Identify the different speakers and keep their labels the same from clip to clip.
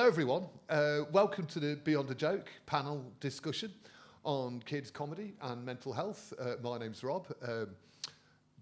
Speaker 1: Hello everyone, welcome to the Beyond a Joke panel discussion on kids comedy and mental health. My name's Rob.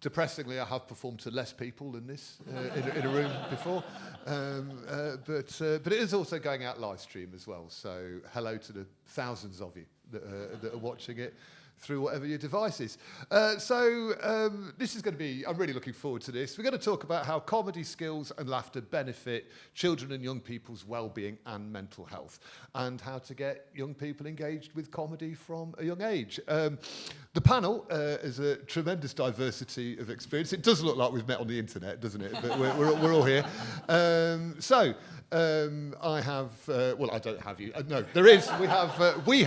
Speaker 1: Depressingly, I have performed to less people than this in a room before, but it is also going out live stream as well, so hello to the thousands of you that are watching it through whatever your device is. This is going to be, I'm really looking forward to this. We're going to talk about how comedy skills and laughter benefit children and young people's well-being and mental health, and how to get young people engaged with comedy from a young age. The panel is a tremendous diversity of experience. It does look like we've met on the internet, doesn't it? But we're all here. I have, well, I don't have you. No, there is. We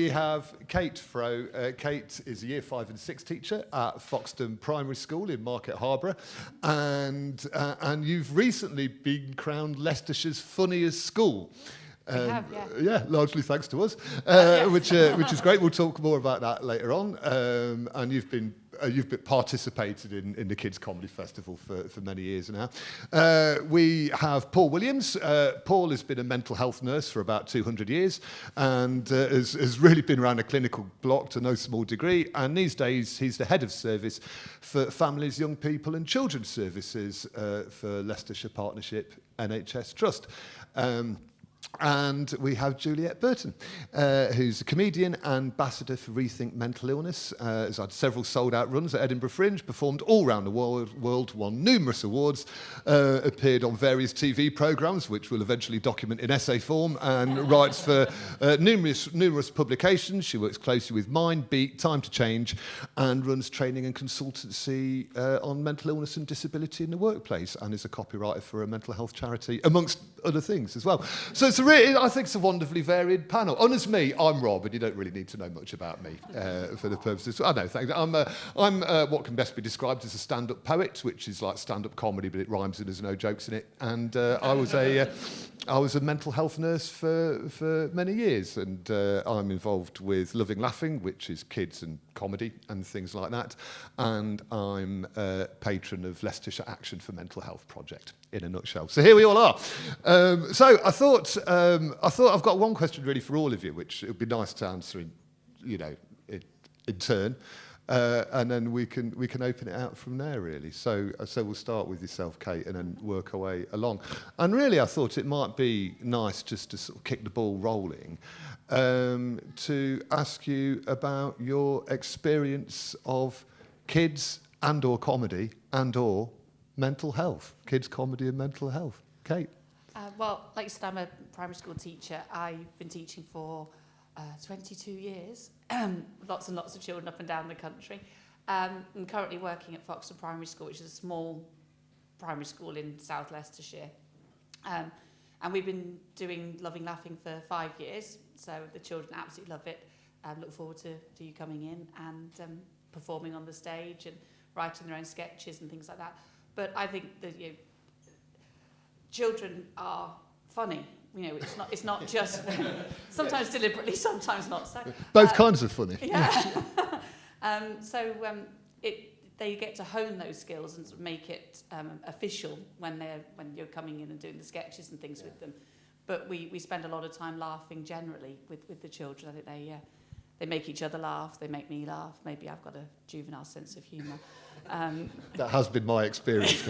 Speaker 1: have Kate Froh. Kate is a Year 5 and 6 teacher at Foxton Primary School in Market Harborough, and you've recently been crowned Leicestershire's funniest school. Yeah, largely thanks to us, yes. which is great. We'll talk more about that later on. And you've participated in the Kids Comedy Festival for many years now. We have Paul Williams. Paul has been a mental health nurse for about 200 years and has really been around a clinical block to no small degree. And these days, he's the head of service for families, young people and children's services for Leicestershire Partnership NHS Trust. And we have Juliet Burton, who's a comedian, ambassador for Rethink Mental Illness, has had several sold-out runs at Edinburgh Fringe, performed all around the world, won numerous awards, appeared on various TV programmes, which we'll eventually document in essay form, and writes for numerous publications. She works closely with Mind, Beat, Time to Change, and runs training and consultancy on mental illness and disability in the workplace, and is a copywriter for a mental health charity, amongst other things as well. So it's I think it's a wonderfully varied panel. And as me, I'm Rob, and you don't really need to know much about me for the purposes. I know, thanks. I'm what can best be described as a stand-up poet, which is like stand-up comedy, but it rhymes and there's no jokes in it. And I was a mental health nurse for many years, and I'm involved with Loving Laughing, which is kids and comedy and things like that. And I'm a patron of Leicestershire Action for Mental Health project, in a nutshell. So here we all are. So I thought I've got one question really for all of you, which it would be nice to answer in turn, and then we can open it out from there really. So we'll start with yourself, Kate, and then work our way along. And really, I thought it might be nice just to sort of kick the ball rolling, to ask you about your experience of kids and/or comedy and/or mental health, kids comedy and mental health. Kate.
Speaker 2: Well, like you said, I'm a primary school teacher. I've been teaching for 22 years, lots and lots of children up and down the country. I'm currently working at Foxton Primary School, which is a small primary school in South Leicestershire. And we've been doing Loving Laughing for 5 years, so the children absolutely love it. Look forward to you coming in and performing on the stage and writing their own sketches and things like that. But I think that children are funny. It's not just sometimes deliberately, sometimes not so.
Speaker 1: Both kinds of funny.
Speaker 2: Yeah. They get to hone those skills and sort of make it official when you're coming in and doing the sketches and things with them. But we spend a lot of time laughing generally with the children. I think they make each other laugh. They make me laugh. Maybe I've got a juvenile sense of humour.
Speaker 1: That has been my experience.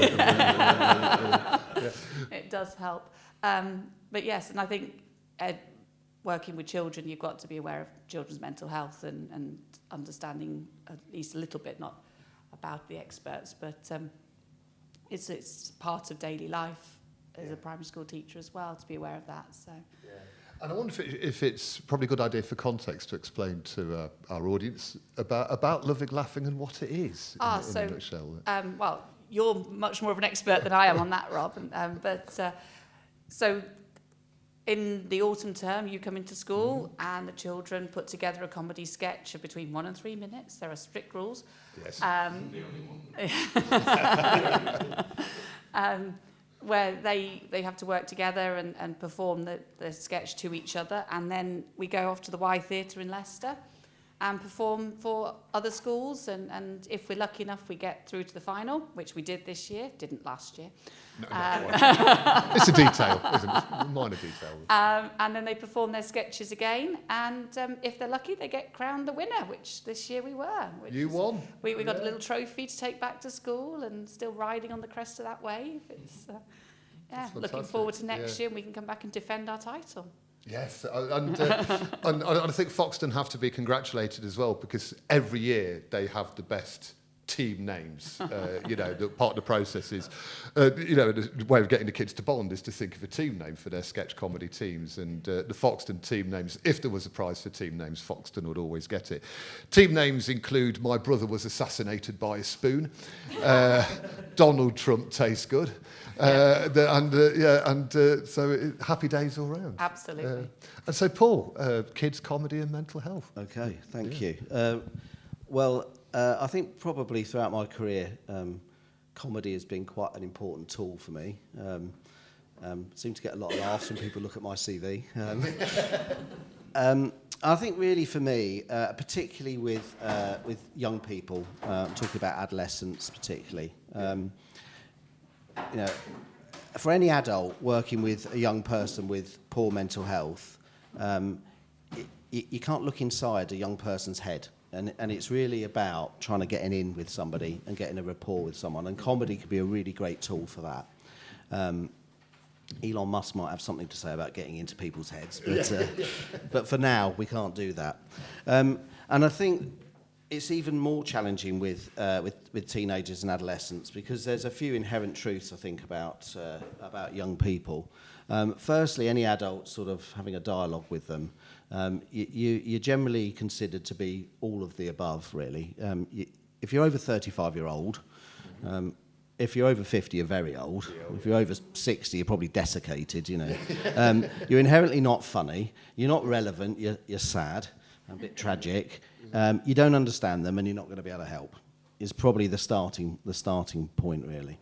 Speaker 2: It does help. But yes, and I think working with children, you've got to be aware of children's mental health and understanding at least a little bit, not about the experts, but it's part of daily life as a primary school teacher as well, to be aware of that. So. Yeah.
Speaker 1: And I wonder if it's probably a good idea for context to explain to our audience about Loving Laughing and what it is in a nutshell.
Speaker 2: Well, you're much more of an expert than I am on that, Rob. So in the autumn term, you come into school and the children put together a comedy sketch of between 1 and 3 minutes. There are strict rules.
Speaker 1: Yes.
Speaker 3: The only one.
Speaker 2: Where they have to work together and perform the sketch to each other. And then we go off to the Y Theatre in Leicester and perform for other schools. And if we're lucky enough, we get through to the final, which we did this year, didn't last year.
Speaker 1: It's a detail, isn't it? It's a minor detail.
Speaker 2: And then they perform their sketches again, and if they're lucky, they get crowned the winner, which this year we were.
Speaker 1: You won.
Speaker 2: We got a little trophy to take back to school, and still riding on the crest of that wave. It's looking forward to next year, and we can come back and defend our title.
Speaker 1: Yes, and I think Foxton have to be congratulated as well, because every year they have the best team names. The part of the process is, the way of getting the kids to bond is to think of a team name for their sketch comedy teams. And the Foxton team names, if there was a prize for team names, Foxton would always get it. Team names include My Brother Was Assassinated by a Spoon, Donald Trump Tastes Good, so happy days all round.
Speaker 2: Absolutely.
Speaker 1: And so, Paul, kids, comedy and mental health.
Speaker 4: Okay, thank you. I think probably throughout my career, comedy has been quite an important tool for me. Seem to get a lot of laughs when people look at my CV. I think really for me, particularly with young people, I'm talking about adolescents particularly. For any adult working with a young person with poor mental health, you can't look inside a young person's head. And it's really about trying to get in with somebody and getting a rapport with someone. And comedy could be a really great tool for that. Elon Musk might have something to say about getting into people's heads, but for now, we can't do that. And I think it's even more challenging with teenagers and adolescents, because there's a few inherent truths, I think, about young people. Firstly, any adult sort of having a dialogue with them, you're generally considered to be all of the above, really. If you're over 35-year-old, if you're over 50, you're very old. If you're over 60, you're probably desiccated, You're inherently not funny. You're not relevant. You're sad, a bit tragic. You don't understand them, and you're not going to be able to help. Is probably the starting point, really.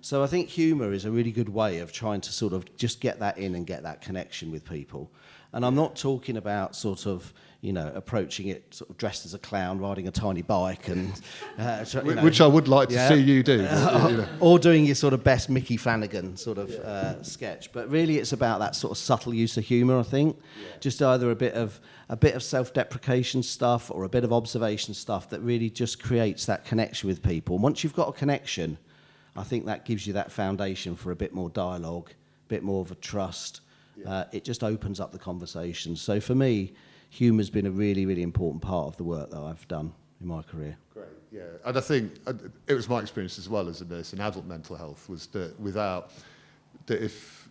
Speaker 4: So I think humour is a really good way of trying to sort of just get that in and get that connection with people. And I'm not talking about sort of, approaching it sort of dressed as a clown, riding a tiny bike, and
Speaker 1: which I would like to see you do.
Speaker 4: Or doing your sort of best Mickey Flanagan sort of sketch. But really, it's about that sort of subtle use of humour, I think. Just either a bit of self-deprecation stuff or a bit of observation stuff that really just creates that connection with people. And once you've got a connection, I think that gives you that foundation for a bit more dialogue, a bit more of a trust. It just opens up the conversation. So for me, humour's been a really, really important part of the work that I've done in my career.
Speaker 1: Great, yeah. And I think it was my experience as well as a nurse in adult mental health, was that if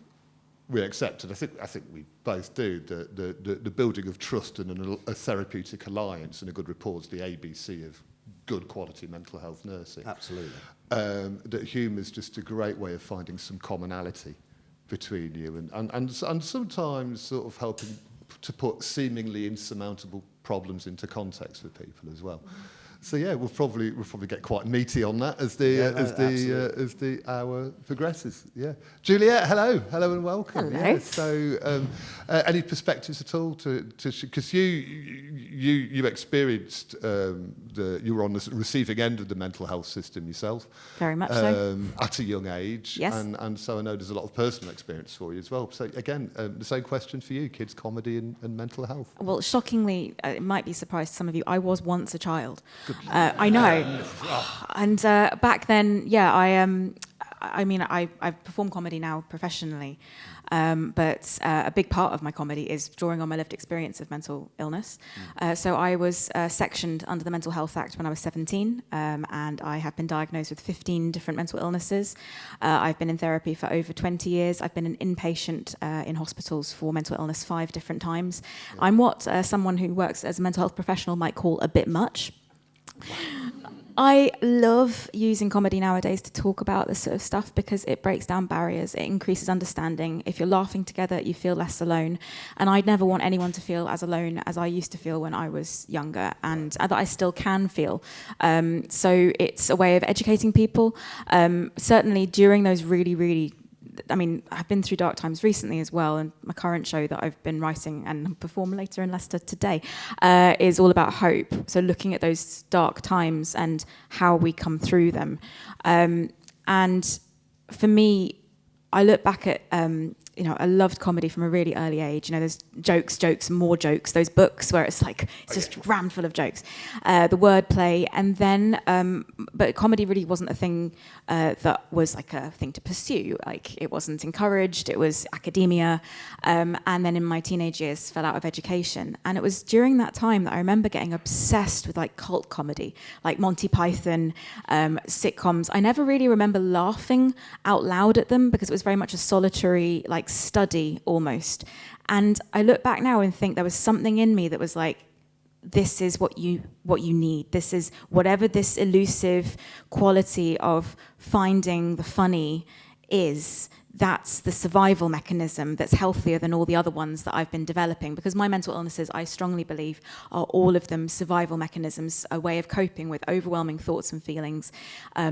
Speaker 1: we accepted, I think we both do, the building of trust and a therapeutic alliance and a good rapport is the ABC of good quality mental health nursing.
Speaker 4: Absolutely.
Speaker 1: That humour is just a great way of finding some commonality between you and sometimes sort of helping to put seemingly insurmountable problems into context for people as well. So yeah, we'll probably get quite meaty on that as the hour progresses. Yeah, Juliet, hello and welcome.
Speaker 3: Hello.
Speaker 1: Yeah, so, any perspectives at all because you experienced you were on the receiving end of the mental health system yourself.
Speaker 3: Very much so.
Speaker 1: At a young age.
Speaker 3: Yes.
Speaker 1: And so I know there's a lot of personal experience for you as well. So again, the same question for you: kids, comedy, and mental health.
Speaker 3: Well, shockingly, it might be a surprise to some of you, I was once a child. I know. And back then, yeah, I perform comedy now professionally, but a big part of my comedy is drawing on my lived experience of mental illness. So I was sectioned under the Mental Health Act when I was 17, and I have been diagnosed with 15 different mental illnesses. I've been in therapy for over 20 years. I've been an inpatient in hospitals for mental illness 5 different times. Yeah. I'm what someone who works as a mental health professional might call a bit much. I love using comedy nowadays to talk about this sort of stuff because it breaks down barriers, it increases understanding. If you're laughing together, you feel less alone. And I'd never want anyone to feel as alone as I used to feel when I was younger, and that I still can feel. So it's a way of educating people. Certainly during those really I've been through dark times recently as well, and my current show that I've been writing and perform later in Leicester today is all about hope. So looking at those dark times and how we come through them. And for me, I look back at, I loved comedy from a really early age. There's jokes, more jokes. Those books where it's like, it's just rammed full of jokes. The wordplay. And then, but comedy really wasn't a thing that was like a thing to pursue. Like, it wasn't encouraged. It was academia. And then in my teenage years, fell out of education. And it was during that time that I remember getting obsessed with like cult comedy, like Monty Python, sitcoms. I never really remember laughing out loud at them because it was very much a solitary, like, study almost. And I look back now and think there was something in me that was like, this is what you need. This is whatever this elusive quality of finding the funny is. That's the survival mechanism that's healthier than all the other ones that I've been developing, because my mental illnesses, I strongly believe, are all of them survival mechanisms, a way of coping with overwhelming thoughts and feelings.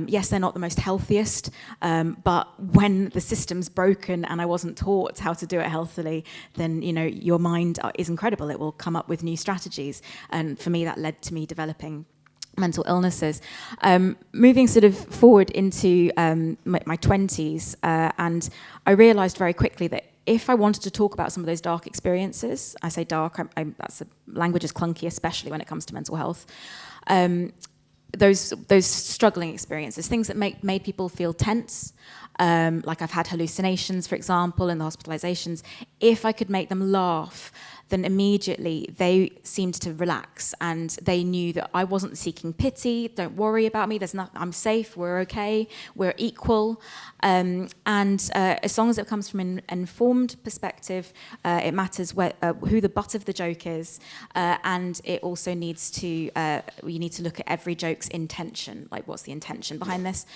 Speaker 3: Yes, they're not the most healthiest, but when the system's broken and I wasn't taught how to do it healthily, then your mind is incredible. It will come up with new strategies. And for me, that led to me developing mental illnesses. Moving sort of forward into my 20s, and I realised very quickly that if I wanted to talk about some of those dark experiences, I say dark, language is clunky, especially when it comes to mental health, those struggling experiences, things that made people feel tense, like I've had hallucinations, for example, and the hospitalizations, if I could make them laugh, then immediately they seemed to relax, and they knew that I wasn't seeking pity. Don't worry about me. I'm safe. We're okay. We're equal. And as long as it comes from an informed perspective, it matters who the butt of the joke is, and it also needs to. You need to look at every joke's intention. Like, what's the intention behind this?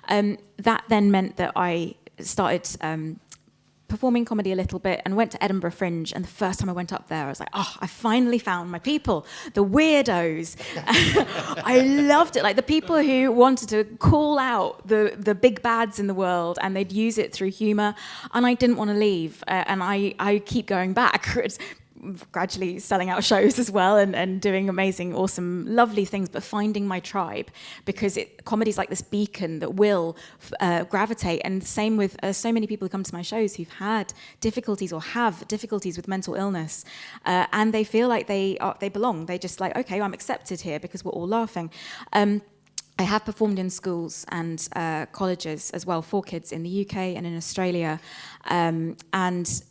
Speaker 3: That then meant that I started performing comedy a little bit and went to Edinburgh Fringe, and the first time I went up there I was like, I finally found my people, the weirdos. I loved it, like the people who wanted to call out the big bads in the world, and they'd use it through humour, and I didn't want to leave, and I keep going back, gradually selling out shows as well, and doing amazing, awesome, lovely things, but finding my tribe, because comedy's like this beacon that will gravitate. And same with so many people who come to my shows who've had difficulties or have difficulties with mental illness, and they feel like they belong. They just like, okay, I'm accepted here because we're all laughing. I have performed in schools and colleges as well for kids in the UK and in Australia, and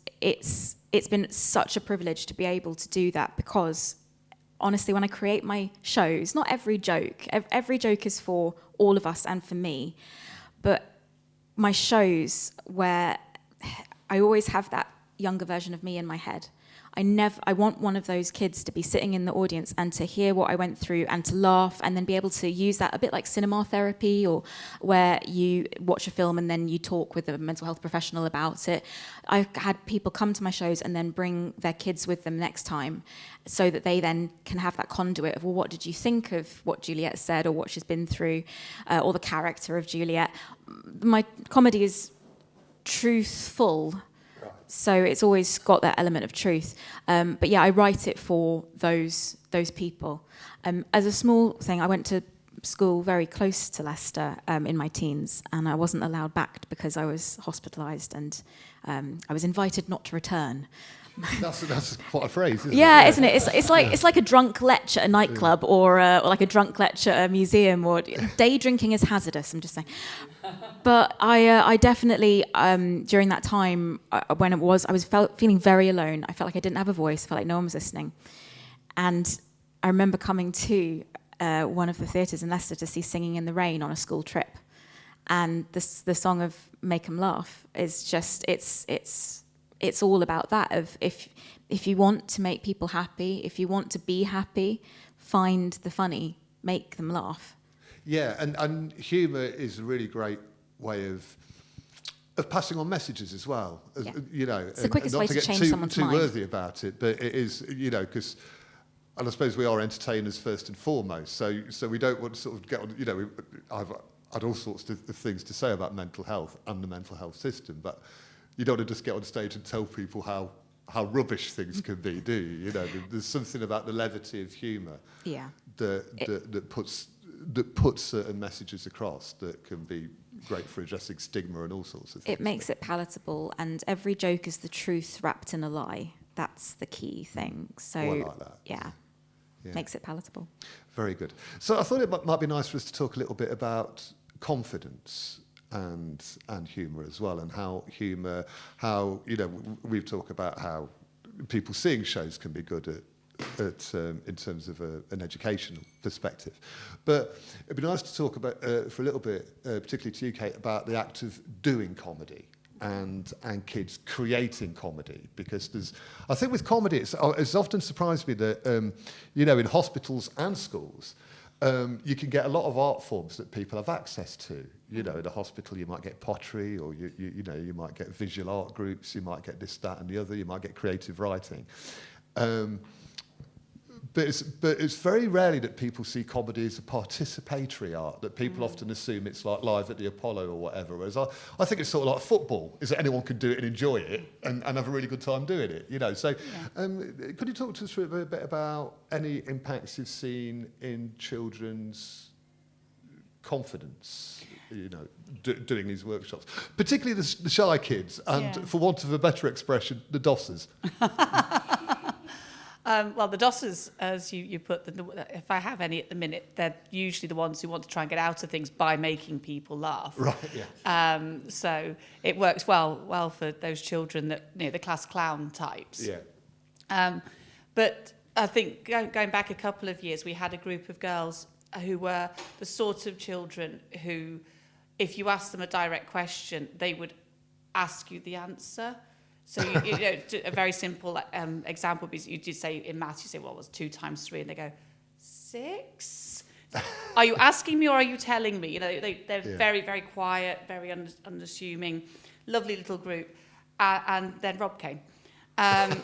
Speaker 3: it's been such a privilege to be able to do that, because honestly, when I create my shows, not every joke is for all of us and for me, but my shows where I always have that younger version of me in my head. I want one of those kids to be sitting in the audience and to hear what I went through and to laugh, and then be able to use that a bit like cinema therapy, or where you watch a film and then you talk with a mental health professional about it. I've had people come to my shows and then bring their kids with them next time, so that they then can have that conduit of, well, what did you think of what Juliet said, or what she's been through, or the character of Juliet. My comedy is truthful, so it's always got that element of truth. But yeah, I write it for those people. As a small thing, I went to school very close to Leicester in my teens, and I wasn't allowed back because I was hospitalised, and I was invited not to return.
Speaker 1: That's quite a phrase, isn't it?
Speaker 3: Yeah, isn't it? It's like a drunk lech at a nightclub, or like a drunk lech at a museum, or day drinking is hazardous, I'm just saying. But I definitely, during that time, when I was feeling very alone. I felt like I didn't have a voice, I felt like no one was listening. And I remember coming to one of the theatres in Leicester to see Singing in the Rain on a school trip. And the song of Make 'Em Laugh is just, it's all about that, of if you want to make people happy, if you want to be happy, find the funny, make them laugh.
Speaker 1: Yeah, and humour is a really great way of passing on messages as well.
Speaker 3: Yeah. It's the
Speaker 1: and
Speaker 3: quickest
Speaker 1: not
Speaker 3: way
Speaker 1: to
Speaker 3: to
Speaker 1: get
Speaker 3: change someone's
Speaker 1: too
Speaker 3: mind.
Speaker 1: worthy about it, but it is, because, and I suppose we are entertainers first and foremost. So we don't want to sort of get on. I've had all sorts of things to say about mental health and the mental health system, but you don't want to just get on stage and tell people how rubbish things can be, do you? There's something about the levity of humour that puts certain messages across that can be great for addressing stigma and all sorts of things.
Speaker 3: It makes it palatable, and every joke is the truth wrapped in a lie. That's the key thing. So,
Speaker 1: I like that.
Speaker 3: yeah, makes it palatable.
Speaker 1: Very good. So I thought it might be nice for us to talk a little bit about confidence and humour as well, and how humour, we've talked about how people seeing shows can be good at in terms of an educational perspective. But it'd be nice to talk about for a little bit, particularly to you, Kate, about the act of doing comedy and kids creating comedy, because I think with comedy it's often surprised me that in hospitals and schools you can get a lot of art forms that people have access to. In a hospital you might get pottery, or you might get visual art groups, you might get this, that and the other, you might get creative writing. But it's very rarely that people see comedy as a participatory art, that people often assume it's like live at the Apollo or whatever, whereas I think it's sort of like football, is that anyone can do it and enjoy it and have a really good time doing it, So could you talk to us a bit about any impacts you've seen in children's confidence, doing these workshops, particularly the shy kids and, for want of a better expression, the dossers?
Speaker 2: Well, the dossers, as you put, if I have any at the minute, they're usually the ones who want to try and get out of things by making people laugh.
Speaker 1: Right, yeah.
Speaker 2: So it works well for those children that, the class clown types.
Speaker 1: Yeah.
Speaker 2: But I think going back a couple of years, we had a group of girls who were the sort of children who, if you asked them a direct question, they would ask you the answer. So, a very simple example, because you did say in maths, you say, well, what's 2 times 3? And they go, 6? Are you asking me or are you telling me? They're very, very quiet, very unassuming, lovely little group. And then Rob came. And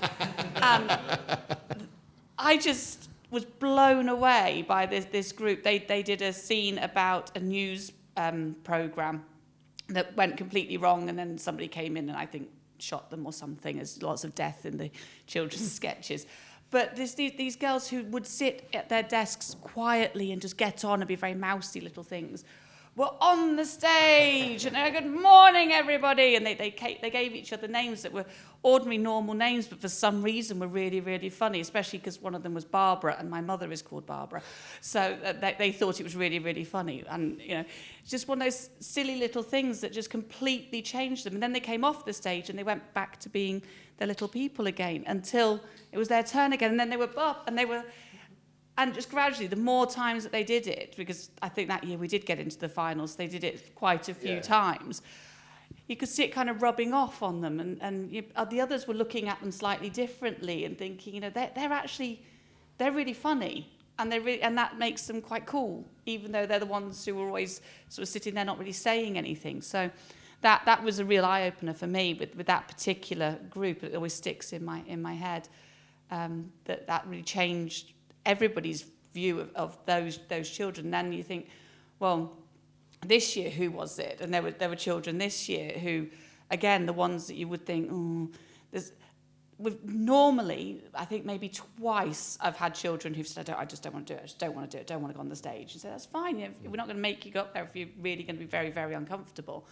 Speaker 2: I just was blown away by this group. They did a scene about a news programme that went completely wrong, and then somebody came in and I think shot them or something. There's lots of death in the children's sketches. But there's these girls who would sit at their desks quietly and just get on and be very mousy little things. Were on the stage and they're, good morning, everybody. And they gave each other names that were ordinary, normal names, but for some reason were really, really funny, especially because one of them was Barbara and my mother is called Barbara. So they thought it was really, really funny. And, it's just one of those silly little things that just completely changed them. And then they came off the stage and they went back to being their little people again until it was their turn again. And then they were up and they were... And just gradually, the more times that they did it, because I think that year we did get into the finals, they did it quite a few times, you could see it kind of rubbing off on them. And the others were looking at them slightly differently and thinking, they're really funny. And that makes them quite cool, even though they're the ones who are always sort of sitting there not really saying anything. So that was a real eye-opener for me with that particular group. It always sticks in my head, that really changed everybody's view of those children. And then you think, well, this year who was it? And there were children this year who, again, the ones that you would think, normally, I think maybe twice I've had children who've said, I just don't want to do it. I just don't want to do it. Don't want to go on the stage. You say, that's fine. We're not going to make you go up there if you're really going to be very, very uncomfortable.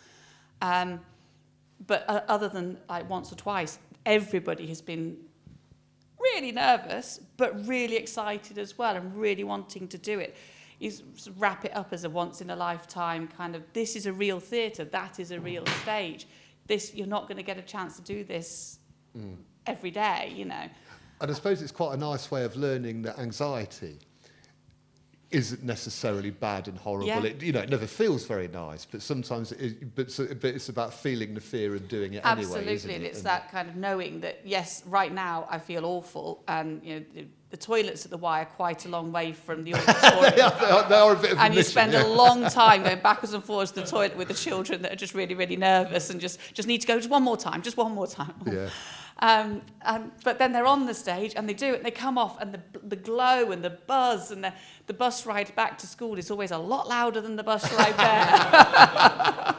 Speaker 2: But other than like once or twice, everybody has been really nervous, but really excited as well and really wanting to do it. You wrap it up as a once-in-a-lifetime kind of, this is a real theatre, that is a real stage. You're not going to get a chance to do this every day, And
Speaker 1: I suppose it's quite a nice way of learning that anxiety isn't necessarily bad and horrible.
Speaker 2: Yeah.
Speaker 1: It never feels very nice, but sometimes but it's about feeling the fear and doing it anyway.
Speaker 2: Absolutely, and it's that kind of knowing that, yes, right now I feel awful, and the toilets at the Y are quite a long way from the auditorium.
Speaker 1: they are a bit of a
Speaker 2: and you
Speaker 1: mission,
Speaker 2: spend a long time going backwards and forwards to the toilet with the children that are just really, really nervous and just need to go just one more time.
Speaker 1: Yeah.
Speaker 2: But then they're on the stage and they do it and they come off, and the glow and the buzz and the bus ride back to school is always a lot louder than the bus ride there.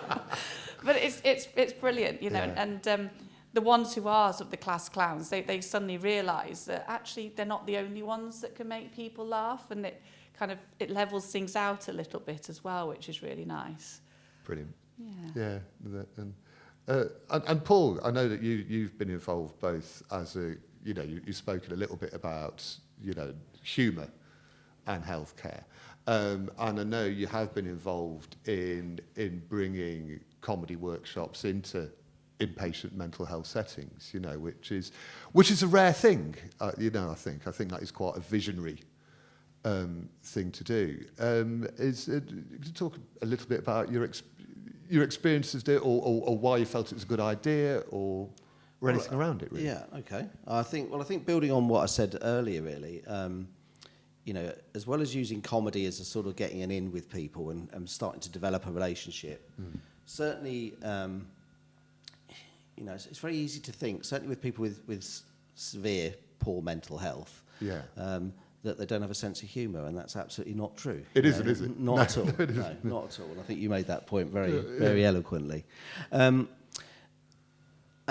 Speaker 2: But it's brilliant, and the ones who are sort of the class clowns, they suddenly realise that actually they're not the only ones that can make people laugh, and it levels things out a little bit as well, which is really nice.
Speaker 1: Brilliant.
Speaker 2: Yeah.
Speaker 1: And Paul, I know that you've been involved both as you've spoken a little bit about, humour and healthcare. And I know you have been involved in bringing comedy workshops into inpatient mental health settings, which is a rare thing. I think that is quite a visionary thing to do. Could you talk a little bit about your experiences there, or why you felt it was a good idea, or anything around it, really?
Speaker 4: Yeah, okay. I think building on what I said earlier, really, as well as using comedy as a sort of getting an in with people and starting to develop a relationship, certainly, it's very easy to think, certainly with people with severe poor mental health, that they don't have a sense of humour, and that's absolutely not true.
Speaker 1: It isn't, is it?
Speaker 4: Not at all. No, not at all. And I think you made that point very eloquently. And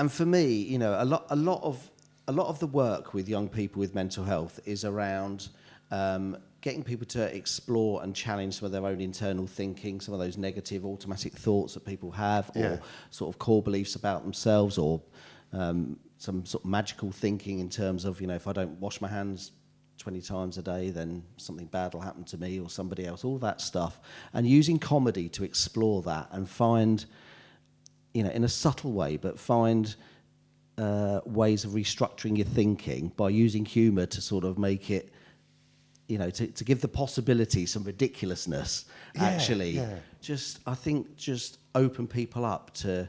Speaker 4: for me, a lot of the work with young people with mental health is around getting people to explore and challenge some of their own internal thinking, some of those negative automatic thoughts that people have, or sort of core beliefs about themselves, or some sort of magical thinking in terms of, if I don't wash my hands 20 times a day, then something bad will happen to me or somebody else, all that stuff. And using comedy to explore that and find, in a subtle way, but find ways of restructuring your thinking by using humour to sort of make it, to give the possibility some ridiculousness, just open people up to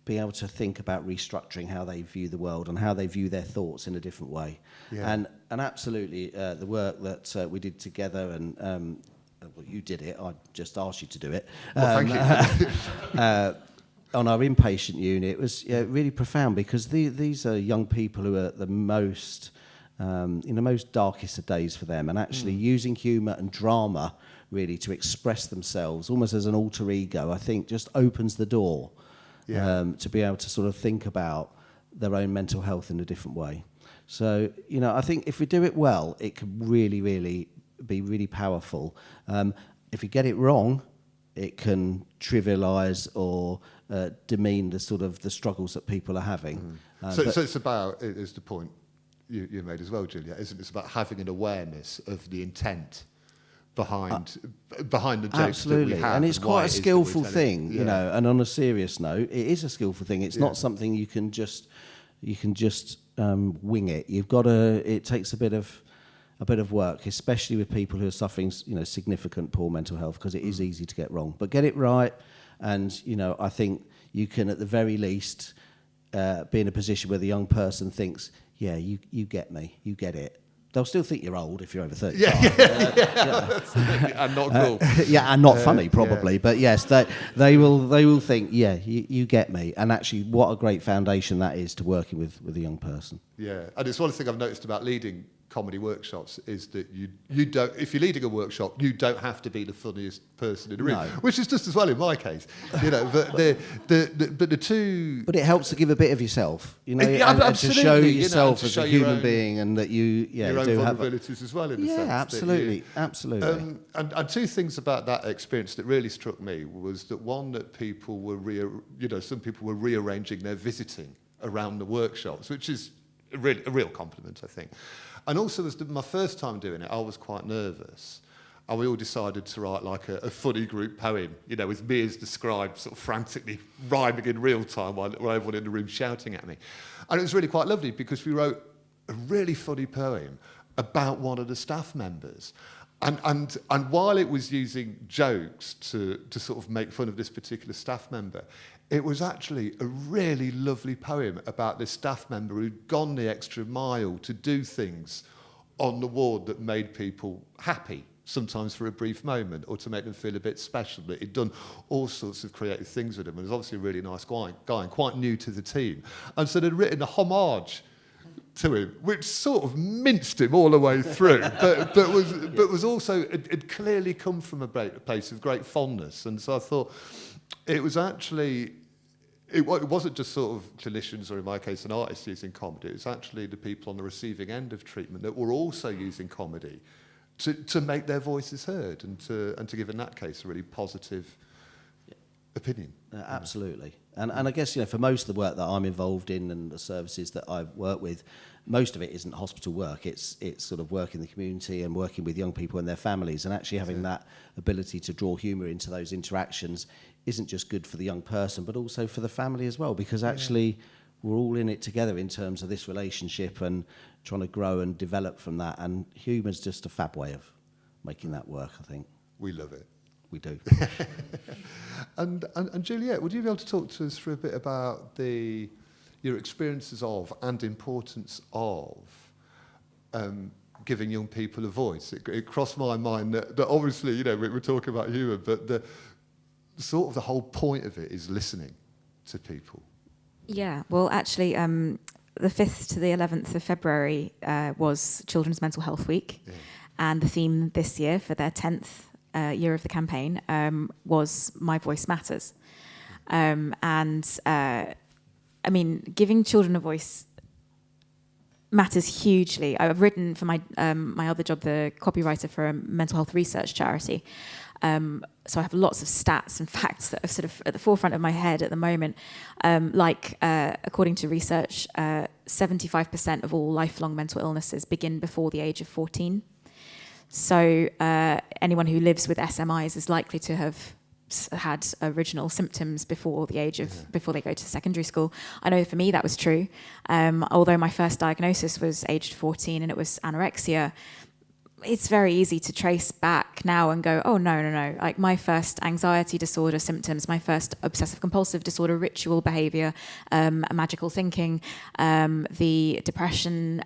Speaker 4: be able to think about restructuring how they view the world and how they view their thoughts in a different way. And absolutely, the work that we did together, and well, you did it, I just asked you to do it.
Speaker 1: Well, thank you.
Speaker 4: On our inpatient unit, it was really profound, because these are young people who are the most, in the most darkest of days for them, and actually using humour and drama really to express themselves, almost as an alter ego, I think just opens the door to be able to sort of think about their own mental health in a different way. So, I think if we do it well, it can really, really be really powerful. If you get it wrong, it can trivialise or demean the sort of the struggles that people are having.
Speaker 1: So it's about, is the point you made as well, Julia, isn't it? It's about having an awareness of the intent behind the jokes
Speaker 4: absolutely.
Speaker 1: That we have.
Speaker 4: And it's quite a skillful thing, and on a serious note, it is a skillful thing. It's not something you can just wing it. You've got to, it takes a bit of work, especially with people who are suffering, significant poor mental health, because it is easy to get wrong. But get it right, and I think you can, at the very least, be in a position where the young person thinks, yeah, you get me, you get it. They'll still think you're old if you're over 35.
Speaker 1: And not cool.
Speaker 4: And not funny, probably. But yes, they will think, yeah, you get me. And actually, what a great foundation that is to working with a young person.
Speaker 1: Yeah, and it's one thing I've noticed about leading comedy workshops is that you don't, if you're leading a workshop, you don't have to be the funniest person in the room, which is just as well in my case, but the two.
Speaker 4: But it helps to give a bit of yourself, and to show yourself as a human being, and that
Speaker 1: your own
Speaker 4: do
Speaker 1: vulnerabilities
Speaker 4: have
Speaker 1: as well. In the sense
Speaker 4: absolutely.
Speaker 1: And two things about that experience that really struck me was that one, that people were some people were rearranging their visiting around the workshops, which is a real compliment, I think. And also, my first time doing it, I was quite nervous. And we all decided to write like a funny group poem, with me as described, sort of frantically rhyming in real time while everyone in the room shouting at me. And it was really quite lovely, because we wrote a really funny poem about one of the staff members. And while it was using jokes to sort of make fun of this particular staff member, it was actually a really lovely poem about this staff member who'd gone the extra mile to do things on the ward that made people happy, sometimes for a brief moment, or to make them feel a bit special. But he'd done all sorts of creative things with them, and he was obviously a really nice guy and quite new to the team. And so they'd written a homage to him, which sort of minced him all the way through, but was also, it clearly come from a place of great fondness. And so I thought, it was actually, it wasn't just sort of clinicians, or in my case, an artist using comedy. It was actually the people on the receiving end of treatment that were also using comedy to make their voices heard, and to give, in that case, a really positive opinion.
Speaker 4: Absolutely. And I guess, for most of the work that I'm involved in and the services that I work with, most of it isn't hospital work. It's sort of work in the community and working with young people and their families, and actually having that ability to draw humour into those interactions isn't just good for the young person, but also for the family as well, because actually we're all in it together in terms of this relationship and trying to grow and develop from that. And humour's just a fab way of making that work, I think.
Speaker 1: We love it.
Speaker 4: We do.
Speaker 1: And Juliet, would you be able to talk to us for a bit about your experiences of and importance of giving young people a voice? It crossed my mind that obviously, we're talking about humour, but the whole point of it is listening to people.
Speaker 3: Yeah, well, actually, the 5th to the 11th of February was Children's Mental Health Week, and the theme this year for their 10th year of the campaign was My Voice Matters. Giving children a voice matters hugely. I've written for my other job, the copywriter for a mental health research charity. So I have lots of stats and facts that are sort of at the forefront of my head at the moment. According to research, 75% of all lifelong mental illnesses begin before the age of 14. So anyone who lives with SMIs is likely to have had original symptoms before they go to secondary school. I know for me that was true. Although my first diagnosis was aged 14 and it was anorexia, it's very easy to trace back now and go, oh, no. Like my first anxiety disorder symptoms, my first obsessive compulsive disorder, ritual behavior, magical thinking, the depression,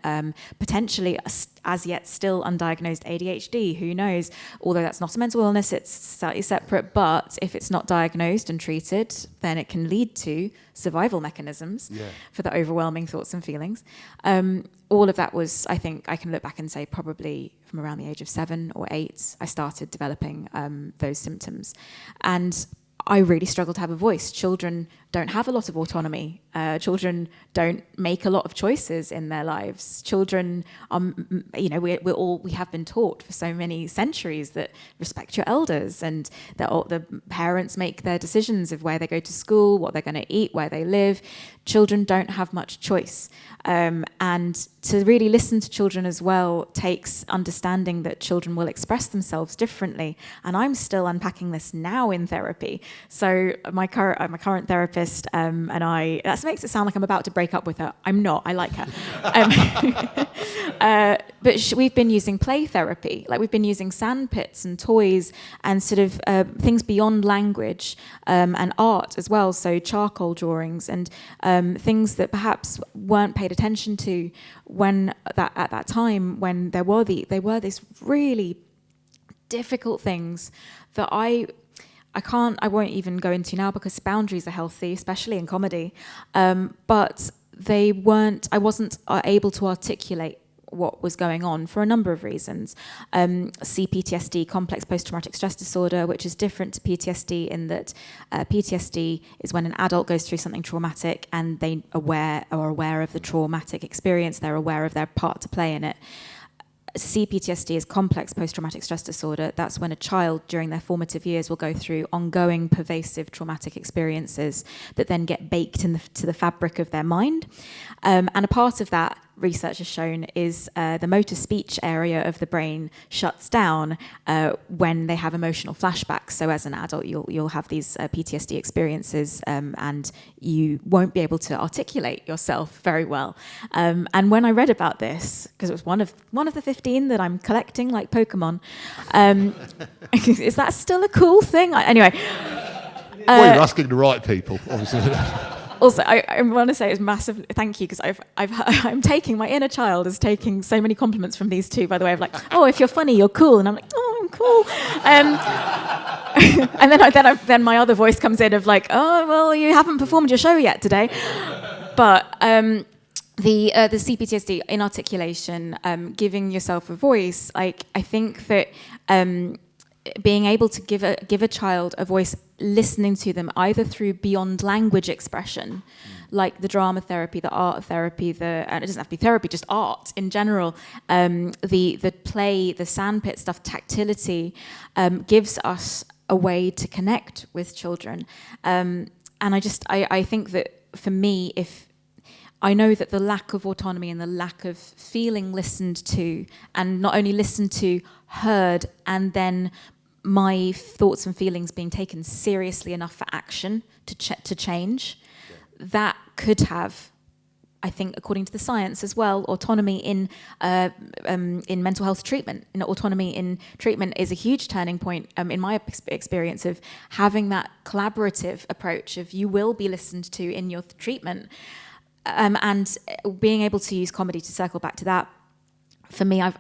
Speaker 3: potentially as yet still undiagnosed ADHD, who knows? Although that's not a mental illness, it's slightly separate, but if it's not diagnosed and treated, then it can lead to survival mechanisms for the overwhelming thoughts and feelings. All of that was, I think, I can look back and say probably from around the age of 7 or 8, I started developing those symptoms. And I really struggle to have a voice. Children don't have a lot of autonomy. Children don't make a lot of choices in their lives. Children are, we have been taught for so many centuries that respect your elders, and that the parents make their decisions of where they go to school, what they're going to eat, where they live. Children don't have much choice. And to really listen to children as well takes understanding that children will express themselves differently. And I'm still unpacking this now in therapy. So my current therapist and I, that makes it sound like I'm about to break up with her. I'm not. I like her. But we've been using play therapy. Like we've been using sand pits and toys and sort of things beyond language and art as well. So charcoal drawings and things that perhaps weren't paid attention to at that time when there were these really difficult things that I won't even go into now because boundaries are healthy, especially in comedy. But I wasn't able to articulate what was going on for a number of reasons. CPTSD, complex post-traumatic stress disorder, which is different to PTSD in that PTSD is when an adult goes through something traumatic and they are aware of the traumatic experience, they're aware of their part to play in it. CPTSD is complex post-traumatic stress disorder. That's when a child during their formative years will go through ongoing pervasive traumatic experiences that then get baked into the fabric of their mind. And a part of that, research has shown, is the motor speech area of the brain shuts down when they have emotional flashbacks. So as an adult, you'll have these PTSD experiences and you won't be able to articulate yourself very well. And when I read about this, because it was one of the 15 that I'm collecting like Pokemon, is that still a cool thing? Anyway.
Speaker 1: Well, you're asking the right people, obviously.
Speaker 3: Also, I want to say it's massive thank you, because I'm taking, my inner child is taking so many compliments from these two, by the way, of like, oh, if you're funny, you're cool. And I'm like, oh, I'm cool. And then my other voice comes in of like, oh, well, you haven't performed your show yet today. But the CPTSD in articulation, giving yourself a voice, like I think that being able to give a child a voice, listening to them either through beyond language expression, like the drama therapy, the art therapy, and it doesn't have to be therapy, just art in general, the play, the sandpit stuff, tactility, gives us a way to connect with children. And I think that for me, if I know that the lack of autonomy and the lack of feeling listened to, and not only listened to, heard, and then my thoughts and feelings being taken seriously enough for action to change, that could have, I think, according to the science as well, autonomy in mental health treatment. And autonomy in treatment is a huge turning point in my experience of having that collaborative approach of you will be listened to in your treatment. And being able to use comedy to circle back to that, for me, I'm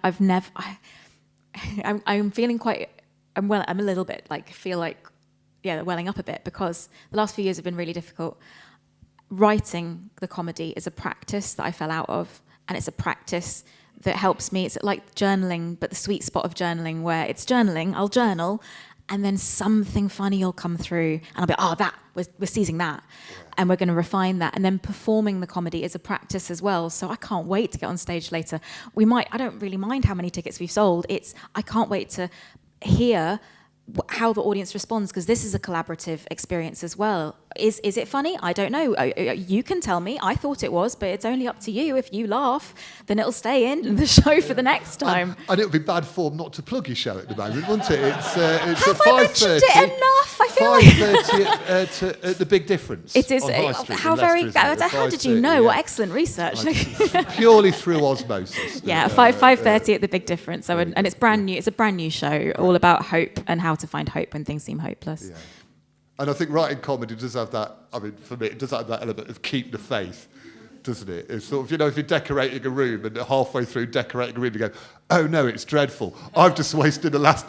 Speaker 3: feeling quite, I'm a little bit welling up a bit, because the last few years have been really difficult. Writing the comedy is a practice that I fell out of, and it's a practice that helps me. It's like journaling, but the sweet spot of journaling, where it's journaling, I'll journal, and then something funny will come through, and I'll be, we're seizing that, and we're going to refine that. And then performing the comedy is a practice as well. So I can't wait to get on stage later. I don't really mind how many tickets we've sold. I can't wait to hear how the audience responds, because this is a collaborative experience as well. Is it funny? I don't know. You can tell me. I thought it was, but it's only up to you. If you laugh, then it'll stay in the show for the next time.
Speaker 1: And it would be bad form not to plug your show at the moment, wouldn't it? It's
Speaker 3: Have
Speaker 1: at
Speaker 3: I mentioned
Speaker 1: 5:30.
Speaker 3: it enough? I feel like
Speaker 1: 5:30 at the Big Difference.
Speaker 3: it is.
Speaker 1: On High Street
Speaker 3: How
Speaker 1: in
Speaker 3: very?
Speaker 1: Leicester, isn't it?
Speaker 3: How did you
Speaker 1: 5:30,
Speaker 3: know?
Speaker 1: yeah.
Speaker 3: What excellent research!
Speaker 1: Purely through osmosis.
Speaker 3: Yeah, 5:30 at the Big Difference. So, and it's brand new. It's a brand new show, all about hope and how to find hope when things seem hopeless.
Speaker 1: Yeah. And I think writing comedy does have that, for me, it does have that element of keep the faith, doesn't it? It's sort of, if you're decorating a room and halfway through decorating a room you go, oh no, it's dreadful. I've just wasted the last,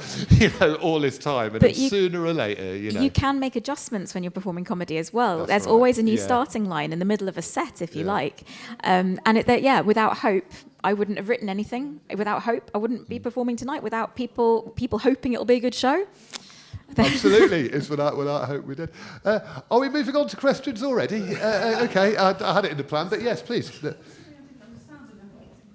Speaker 1: all this time. And sooner or later,
Speaker 3: You can make adjustments when you're performing comedy as well.
Speaker 1: That's
Speaker 3: There's
Speaker 1: right.
Speaker 3: always a new starting line in the middle of a set, if you like. Without hope, I wouldn't have written anything. Without hope, I wouldn't be performing tonight. Without people hoping it'll be a good show.
Speaker 1: Absolutely, it's without hope we did. Are we moving on to questions already? Okay, I had it in the plan, but yes, please.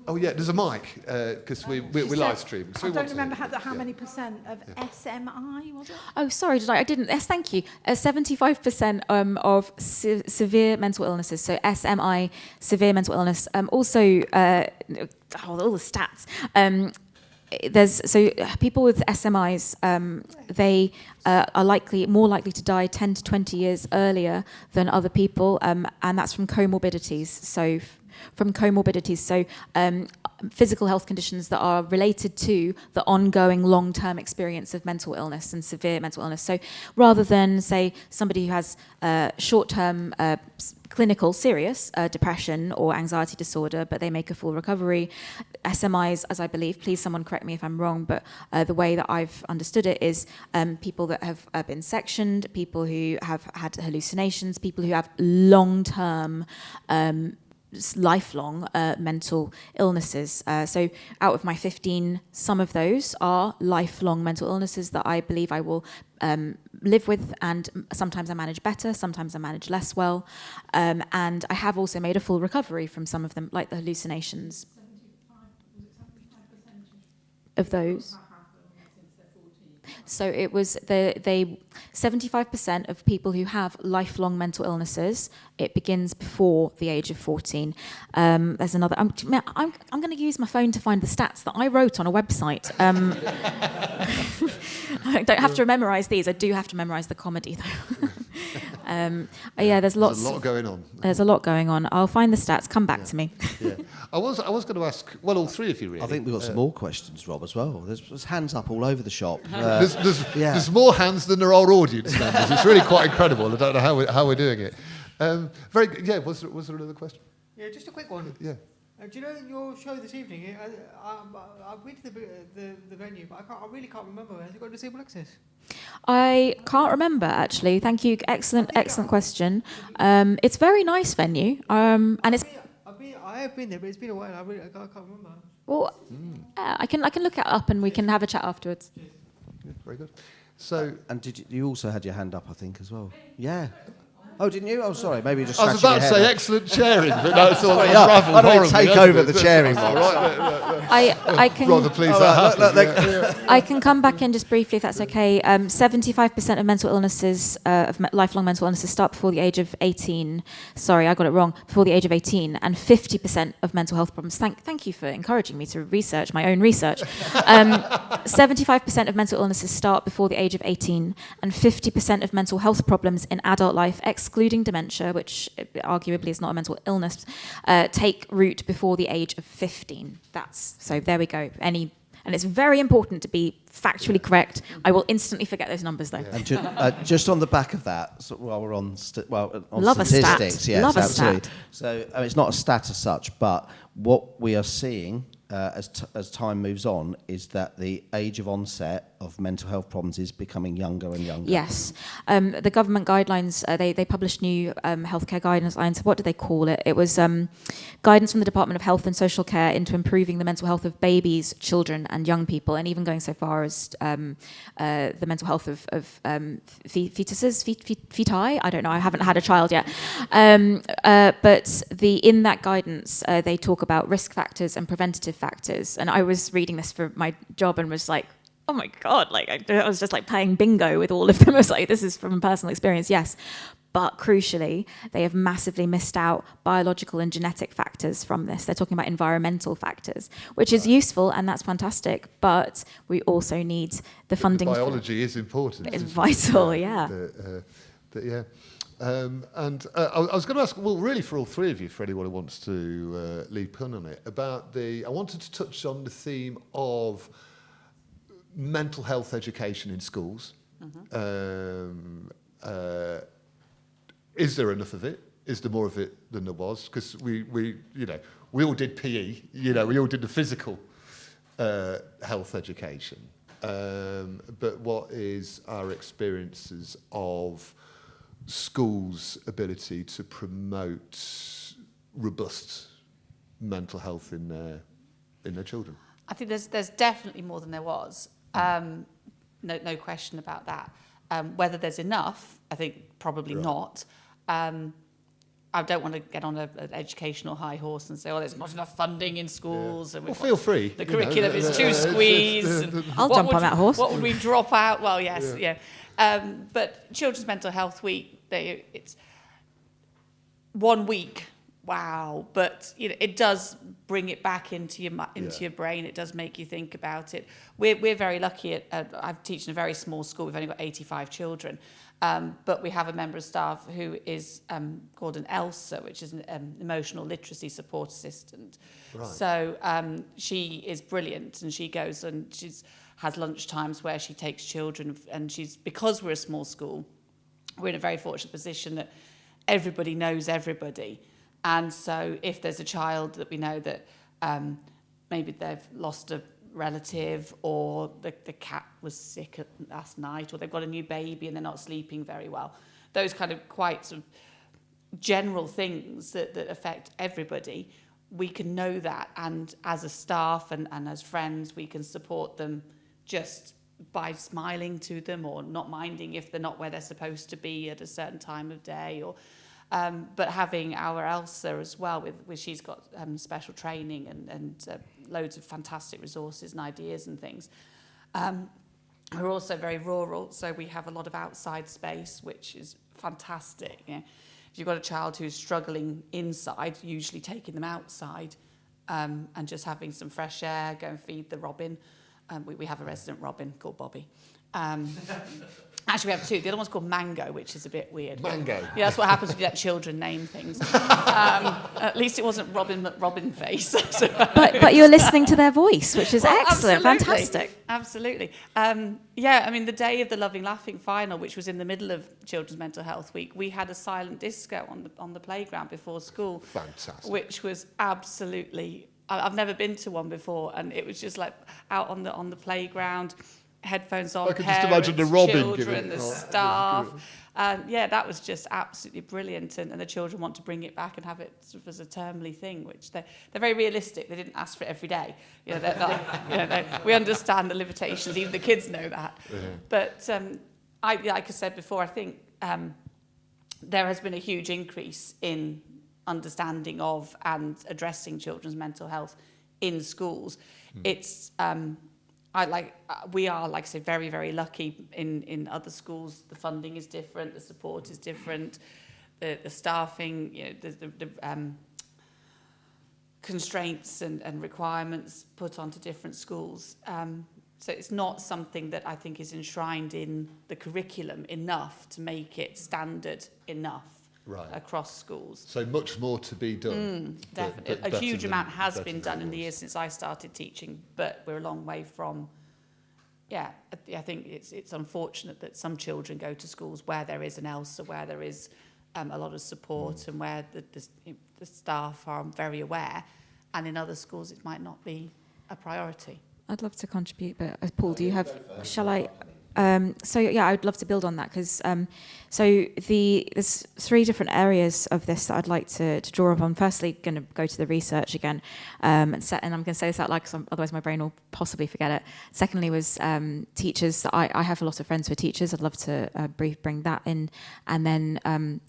Speaker 1: Oh yeah, there's a mic, because we live stream. So
Speaker 5: I don't remember how many percent of SMI was it?
Speaker 3: Oh, sorry, I didn't. Yes, thank you. 75% of severe mental illnesses, so SMI, severe mental illness. Also, all the stats. People with SMIs, they are more likely to die 10 to 20 years earlier than other people, and that's from comorbidities. So physical health conditions that are related to the ongoing long-term experience of mental illness and severe mental illness. So rather than, say, somebody who has short-term clinical serious depression or anxiety disorder, but they make a full recovery, SMIs, as I believe, please someone correct me if I'm wrong, but the way that I've understood it is people that have been sectioned, people who have had hallucinations, people who have long-term lifelong mental illnesses. So out of my 15, some of those are lifelong mental illnesses that I believe I will live with, and sometimes I manage better, sometimes I manage less well. And I have also made a full recovery from some of them, like the hallucinations. 75% of those. So it was they 75% of people who have lifelong mental illnesses, it begins before the age of 14. There's another. I'm going to use my phone to find the stats that I wrote on a website. I don't have to memorise these. I do have to memorise the comedy though. There's lots.
Speaker 1: There's a lot going on.
Speaker 3: There's a lot going on. I'll find the stats. Come back to me.
Speaker 1: Yeah. I was going to ask, well, all three of you really.
Speaker 4: I think we've got some more questions, Rob, as well. There's hands up all over the shop.
Speaker 1: There's more hands than there are audience members. It's really quite incredible. I don't know how we're doing it. Very good. Yeah, was there another question?
Speaker 6: Yeah, just a quick one.
Speaker 1: Yeah.
Speaker 6: Do you know your show this evening? I've been to the venue, but I really can't remember. Has it got disabled access?
Speaker 3: I can't remember actually. Thank you. Excellent question. It's a very nice venue. And it's.
Speaker 6: I have been there, but it's been a while. I can't remember.
Speaker 3: Well, I can look it up and we can have a chat afterwards.
Speaker 1: Yeah, very good. So,
Speaker 4: And you also had your hand up, I think, as well? Yeah. Oh, didn't you? Oh, sorry. Maybe you just
Speaker 1: I was
Speaker 4: scratching
Speaker 1: about to
Speaker 4: your
Speaker 1: say
Speaker 4: head.
Speaker 1: excellent chairing, but no, it's all
Speaker 4: Sorry, yeah,
Speaker 1: unravelled
Speaker 4: I don't
Speaker 1: horribly,
Speaker 4: take
Speaker 1: hasn't
Speaker 4: over
Speaker 1: it?
Speaker 4: the chairing.
Speaker 1: That's all right.
Speaker 3: I can
Speaker 1: Rather pleased that happened.
Speaker 3: I can come back in just briefly if that's okay. 75% of mental illnesses, lifelong mental illnesses, start before the age of 18. Sorry, I got it wrong. Before the age of 18, and 50% of mental health problems. Thank you for encouraging me to research my own research. 75% of mental illnesses start before the age of 18, and 50% of mental health problems in adult life, excluding dementia, which arguably is not a mental illness, take root before the age of 15. So there we go. And it's very important to be factually correct. I will instantly forget those numbers, though.
Speaker 4: And just on the back of that, so while we're on,
Speaker 3: Love a
Speaker 4: statistics,
Speaker 3: stat.
Speaker 4: yes,
Speaker 3: Love a
Speaker 4: absolutely.
Speaker 3: stat.
Speaker 4: So it's not a stat as such, but what we are seeing as time moves on is that the age of onset of mental health problems is becoming younger and younger.
Speaker 3: Yes. The government guidelines, they published new healthcare guidelines. What do they call it? It was guidance from the Department of Health and Social Care into improving the mental health of babies, children and young people, and even going so far as the mental health of fetuses, feti? I don't know, I haven't had a child yet. But in that guidance, they talk about risk factors and preventative factors. And I was reading this for my job and was like, oh my God, like I was just like playing bingo with all of them. I was like, this is from personal experience, yes. But crucially, they have massively missed out biological and genetic factors from this. They're talking about environmental factors, which is useful and that's fantastic. But we also need the funding.
Speaker 1: Biology is important.
Speaker 3: It's vital, yeah.
Speaker 1: And I was going to ask, well, really for all three of you, for anyone who wants to leap in on it, I wanted to touch on the theme of mental health education in schools. Is there enough of it? Is there more of it than there was? Because we all did PE, we all did the physical health education. But what is our experiences of schools' ability to promote robust mental health in their children?
Speaker 2: I think there's definitely more than there was. No question about that. Whether there's enough, I think probably not. I don't want to get on an educational high horse and say, oh, there's not enough funding in schools.
Speaker 1: Yeah.
Speaker 2: And
Speaker 1: feel free.
Speaker 2: The curriculum is too squeezed.
Speaker 3: I'll jump on that horse.
Speaker 2: What would we drop out? Well, yes, yeah. But Children's Mental Health Week, it's 1 week. Wow, but it does bring it back into your brain. It does make you think about it. We're very lucky. I'm teaching a very small school. We've only got 85 children, but we have a member of staff who is called an ELSA, which is an emotional literacy support assistant. Right. So she is brilliant, and she goes and has lunch times where she takes children, and because we're a small school, we're in a very fortunate position that everybody knows everybody. And so if there's a child that we know that maybe they've lost a relative, or the cat was sick last night, or they've got a new baby and they're not sleeping very well, those kind of quite sort of general things that affect everybody, we can know that. And as a staff and as friends, we can support them just by smiling to them or not minding if they're not where they're supposed to be at a certain time of day, or but having our Elsa as well, with she's got special training and loads of fantastic resources and ideas and things. We're also very rural, so we have a lot of outside space, which is fantastic. If you've got a child who's struggling inside, usually taking them outside and just having some fresh air, go and feed the robin. We have a resident robin called Bobby. Actually, we have two. The other one's called Mango, which is a bit weird.
Speaker 1: Mango.
Speaker 2: Yeah, that's what happens when you let children name things. At least it wasn't Robin Face.
Speaker 3: But you're listening to their voice, which is excellent, fantastic.
Speaker 2: Absolutely. The day of the Loving Laughing final, which was in the middle of Children's Mental Health Week, we had a silent disco on the playground before school.
Speaker 1: Fantastic.
Speaker 2: Which was absolutely... I've never been to one before, and it was just like out on the playground. headphones on.
Speaker 1: I can just imagine the Robin
Speaker 2: children,
Speaker 1: giving
Speaker 2: the
Speaker 1: it.
Speaker 2: staff. Yeah, that was just absolutely brilliant, and the children want to bring it back and have it sort of as a termly thing, which they're very realistic. They didn't ask for it every day. You know, they're not, you know, we understand the limitations. Even the kids know that. But like I said before, I think there has been a huge increase in understanding of and addressing children's mental health in schools. It's we are, like I say, very, very lucky in other schools. The funding is different, the support is different, the staffing, you know, the constraints and requirements put onto different schools. So it's not something that I think is enshrined in the curriculum enough to make it standard enough across schools.
Speaker 1: So much more to be done.
Speaker 2: Definitely. A huge amount has been done in the years since I started teaching, but we're a long way from... Yeah, I think it's unfortunate that some children go to schools where there is an ELSA, where there is a lot of support and where the staff are very aware, and in other schools it might not be a priority.
Speaker 3: I'd love to contribute, but Paul, do you have... Shall I... So yeah, I'd love to build on that because there's three different areas of this that I'd like to draw upon. Firstly, going to go to the research again, and I'm going to say this out loud because otherwise my brain will possibly forget it. Secondly was teachers. I have a lot of friends who are teachers. I'd love to bring that in, and then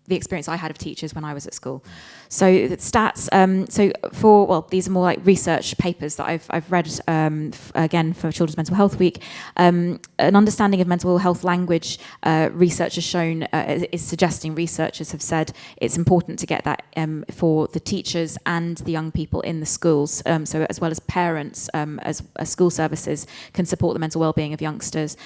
Speaker 3: the experience I had of teachers when I was at school. So the stats, these are more like research papers that I've read, again, for Children's Mental Health Week. An understanding of mental health language, research has shown, is suggesting, researchers have said it's important to get that for the teachers and the young people in the schools, so as well as parents, as school services can support the mental well-being of youngsters.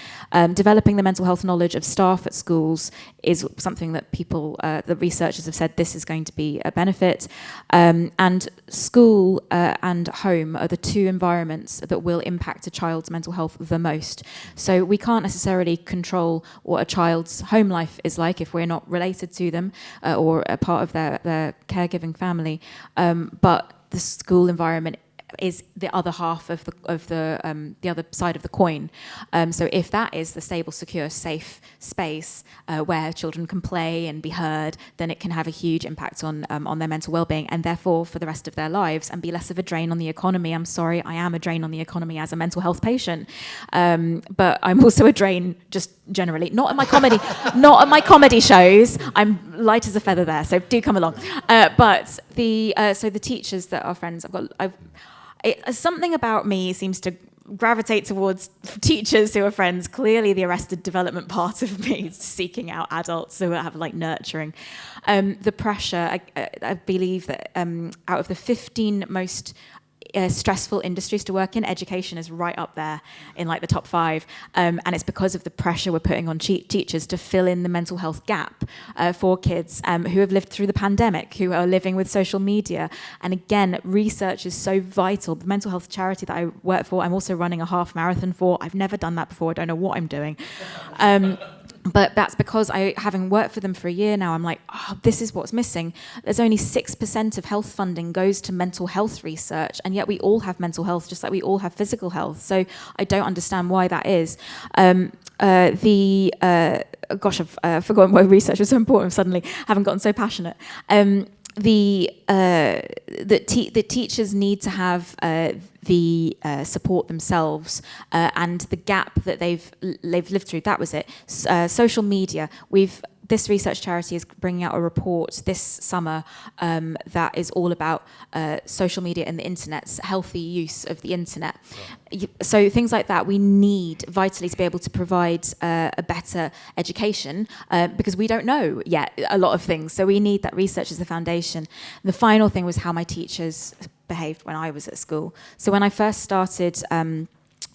Speaker 3: Developing the mental health knowledge of staff at schools is something that people, the researchers have said this is going to be a benefit. And school and home are the two environments that will impact a child's mental health the most. So we can't necessarily control what a child's home life is like if we're not related to them or a part of their caregiving family. But the school environment is the other half of the other side of the coin. So if that is the stable, secure, safe space where children can play and be heard, then it can have a huge impact on their mental well-being and therefore for the rest of their lives and be less of a drain on the economy. I'm sorry, I am a drain on the economy as a mental health patient, but I'm also a drain just generally. Not at my comedy shows. I'm light as a feather there, so do come along. But the teachers that are friends, something about me seems to gravitate towards teachers who are friends. Clearly the arrested development part of me is seeking out adults who have like nurturing. The pressure, I believe that out of the 15 most stressful industries to work in, education is right up there in like the top 5, and it's because of the pressure we're putting on teachers to fill in the mental health gap for kids who have lived through the pandemic, who are living with social media. And again, research is so vital. The mental health charity that I work for, I'm also running a half marathon for. I've never done that before. I don't know what I'm doing. But that's because having worked for them for a year now, I'm like, this is what's missing. There's only 6% of health funding goes to mental health research, and yet we all have mental health, just like we all have physical health. So I don't understand why that is. I've forgotten why research was so important suddenly. Haven't gotten so passionate. The teachers need to have the support themselves and the gap that they've lived through. That was it. Social media. This research charity is bringing out a report this summer that is all about social media and the internet's healthy use of the internet. Right. So things like that we need vitally to be able to provide a better education because we don't know yet a lot of things. So we need that research as the foundation. The final thing was how my teachers behaved when I was at school. So when I first started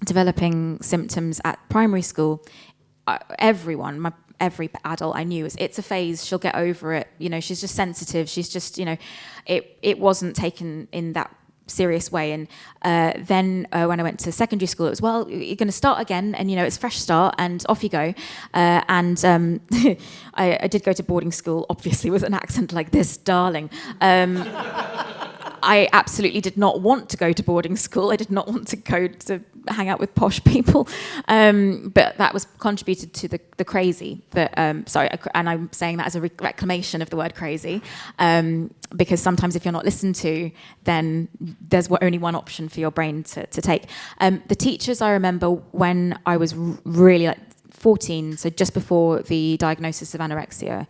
Speaker 3: developing symptoms at primary school, every adult I knew it's a phase, she'll get over it, she's just sensitive, she's just, it wasn't taken in that serious way. And then when I went to secondary school, it was, well, you're going to start again, and it's a fresh start, and off you go. And I did go to boarding school, obviously with an accent like this, darling. I absolutely did not want to go to boarding school. I did not want to go to hang out with posh people. But that was contributed to the crazy. And I'm saying that as a reclamation of the word crazy, because sometimes if you're not listened to, then there's only one option for your brain to take. The teachers, I remember when I was really like 14, so just before the diagnosis of anorexia,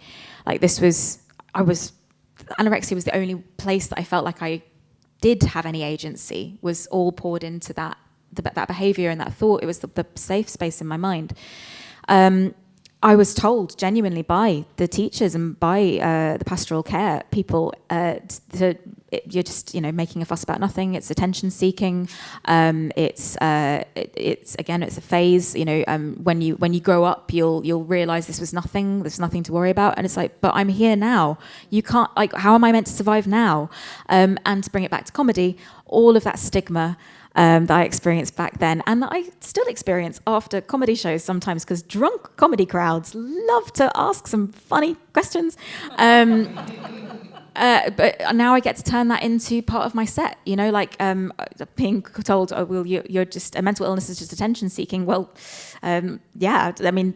Speaker 3: anorexia was the only place that I felt like I did have any agency, was all poured into that behaviour and that thought. It was the safe space in my mind. I was told genuinely by the teachers and by the pastoral care people, you're just making a fuss about nothing. It's attention seeking. It's a phase. When you grow up, you'll realise this was nothing. There's nothing to worry about. And it's like, but I'm here now. You can't, how am I meant to survive now? And to bring it back to comedy, all of that stigma that I experienced back then, and that I still experience after comedy shows sometimes, because drunk comedy crowds love to ask some funny questions. But now I get to turn that into part of my set, being told, oh, well, you're just, a mental illness is just attention seeking. Well, yeah, I mean,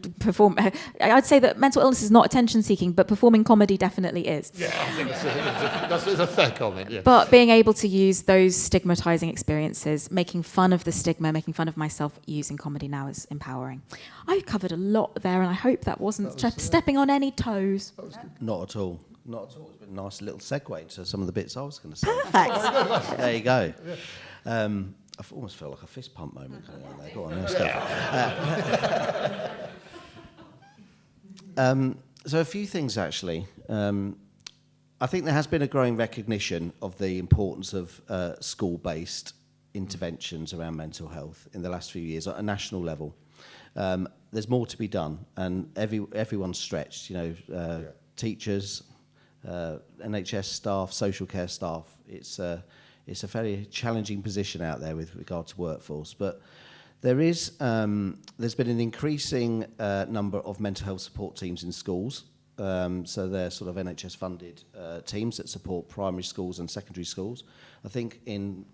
Speaker 3: I'd say that mental illness is not attention seeking, but performing comedy definitely is.
Speaker 1: Yeah, I think that's a fair comment, yeah.
Speaker 3: But being able to use those stigmatizing experiences, making fun of the stigma, making fun of myself using comedy now is empowering. I covered a lot there, and I hope that wasn't stepping on any toes.
Speaker 4: Not at all. Not at all. It's been a nice little segue into some of the bits I was going to say.
Speaker 3: Perfect.
Speaker 4: There you go. I almost felt like a fist pump moment coming on there. Go on, let's go. So a few things, actually. I think there has been a growing recognition of the importance of school-based interventions around mental health in the last few years at a national level. There's more to be done, and everyone's stretched. Teachers, NHS staff, social care staff. It's a very challenging position out there with regard to workforce, but there's been an increasing number of mental health support teams in schools. So they're sort of NHS-funded teams that support primary schools and secondary schools. I think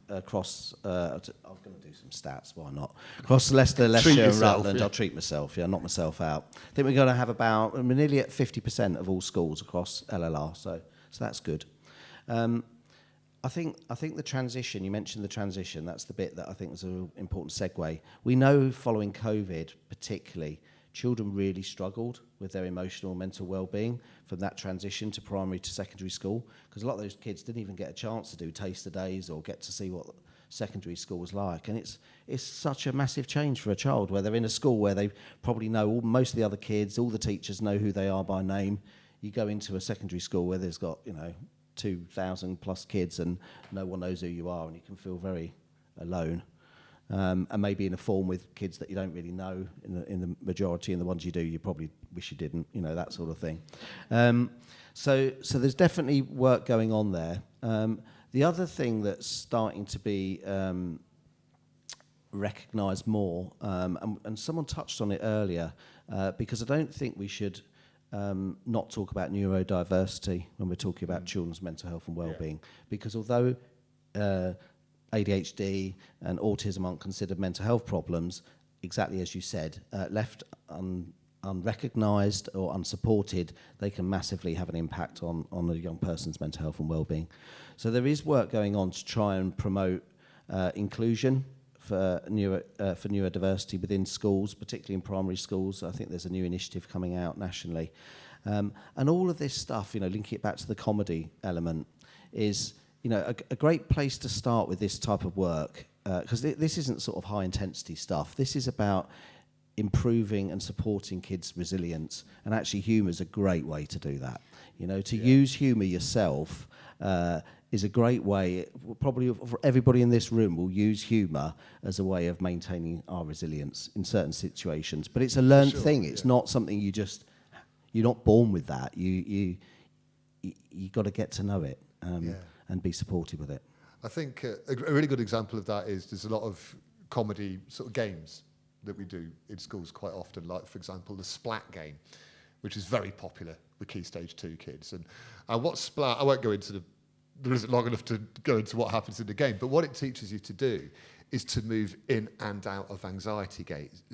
Speaker 4: across, I'm going to do some stats, why not? Across Leicester, and Rutland, yeah. I'll treat myself, knock myself out. I think we're going to have we're nearly at 50% of all schools across LLR, so that's good. I think the transition, you mentioned the transition, that's the bit that I think was an important segue. We know following COVID particularly, children really struggled with their emotional and mental well-being from that transition to primary to secondary school, because a lot of those kids didn't even get a chance to do taster days or get to see what secondary school was like. And it's such a massive change for a child, where they're in a school where they probably know most of the other kids, all the teachers know who they are by name. You go into a secondary school where there's got 2,000 plus kids and no one knows who you are, and you can feel very alone. And maybe in a form with kids that you don't really know in the majority, and the ones you do, you probably wish you didn't, that sort of thing. So there's definitely work going on there. The other thing that's starting to be recognised more, and someone touched on it earlier, because I don't think we should not talk about neurodiversity when we're talking about children's mental health and well-being, because although ADHD and autism aren't considered mental health problems, exactly as you said, left unrecognised or unsupported, they can massively have an impact on a young person's mental health and well-being. So there is work going on to try and promote inclusion for neurodiversity within schools, particularly in primary schools. I think there's a new initiative coming out nationally. And all of this stuff, linking it back to the comedy element, is a great place to start with this type of work, because this isn't sort of high-intensity stuff. This is about improving and supporting kids' resilience, and actually humour is a great way to do that. Use humour yourself is a great way. Probably everybody in this room will use humour as a way of maintaining our resilience in certain situations. But it's a learned thing. It's not something you're not born with that. You got to get to know it. And be supportive with it.
Speaker 1: I think a really good example of that is there's a lot of comedy sort of games that we do in schools quite often, like, for example, the Splat game, which is very popular with Key Stage 2 kids. And what Splat, I won't go into there isn't long enough to go into what happens in the game. But what it teaches you to do is to move in and out of anxiety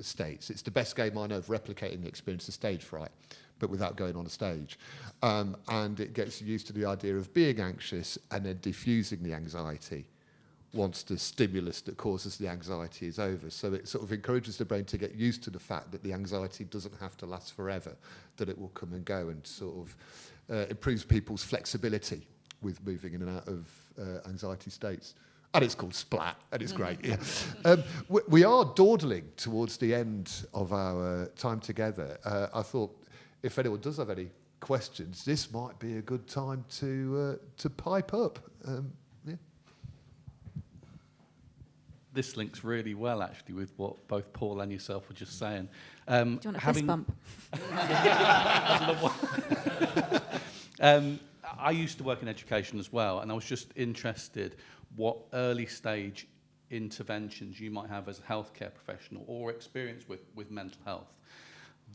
Speaker 1: states. It's the best game I know of replicating the experience of stage fright, but without going on a stage. And it gets you used to the idea of being anxious and then diffusing the anxiety once the stimulus that causes the anxiety is over. So it sort of encourages the brain to get used to the fact that the anxiety doesn't have to last forever, that it will come and go, and sort of improves people's flexibility with moving in and out of anxiety states. And it's called Splat, and it's great. Yeah. We are dawdling towards the end of our time together. I thought if anyone does have any questions, this might be a good time to pipe up. Yeah.
Speaker 7: This links really well, actually, with what both Paul and yourself were just saying.
Speaker 3: Do you want a fist bump?
Speaker 7: I used to work in education as well, and I was just interested what early stage interventions you might have as a healthcare professional or experience with mental health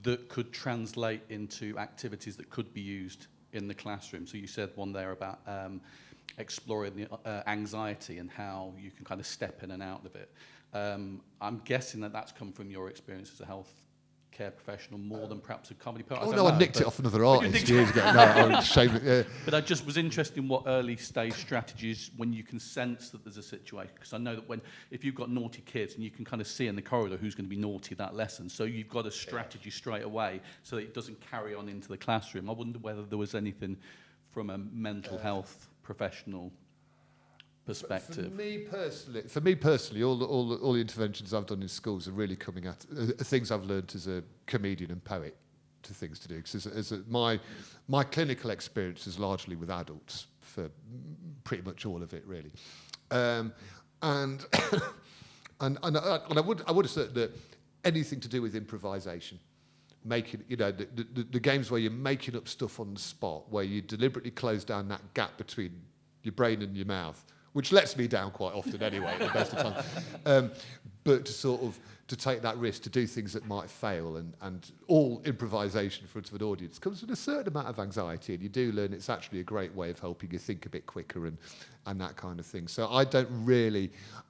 Speaker 7: that could translate into activities that could be used in the classroom. So you said one there about exploring the anxiety and how you can kind of step in and out of it. I'm guessing that that's come from your experience as a health care professional more than perhaps a comedy part.
Speaker 1: I nicked it off another artist years ago. No, I'm ashamed.
Speaker 7: But I just was interested in what early stage strategies when you can sense that there's a situation, because I know that if you've got naughty kids and you can kind of see in the corridor who's going to be naughty that lesson, so you've got a strategy straight away so that it doesn't carry on into the classroom. I wonder whether there was anything from a mental health professional perspective.
Speaker 1: For me personally, all the interventions I've done in schools are really coming at things I've learned as a comedian and poet to things to do. Because my clinical experience is largely with adults for pretty much all of it, really. And I would assert that anything to do with improvisation, making, the games where you're making up stuff on the spot, where you deliberately close down that gap between your brain and your mouth, which lets me down quite often anyway, at the best of times. But to take that risk, to do things that might fail, and all improvisation in front of an audience comes with a certain amount of anxiety, and you do learn it's actually a great way of helping you think a bit quicker and that kind of thing. So I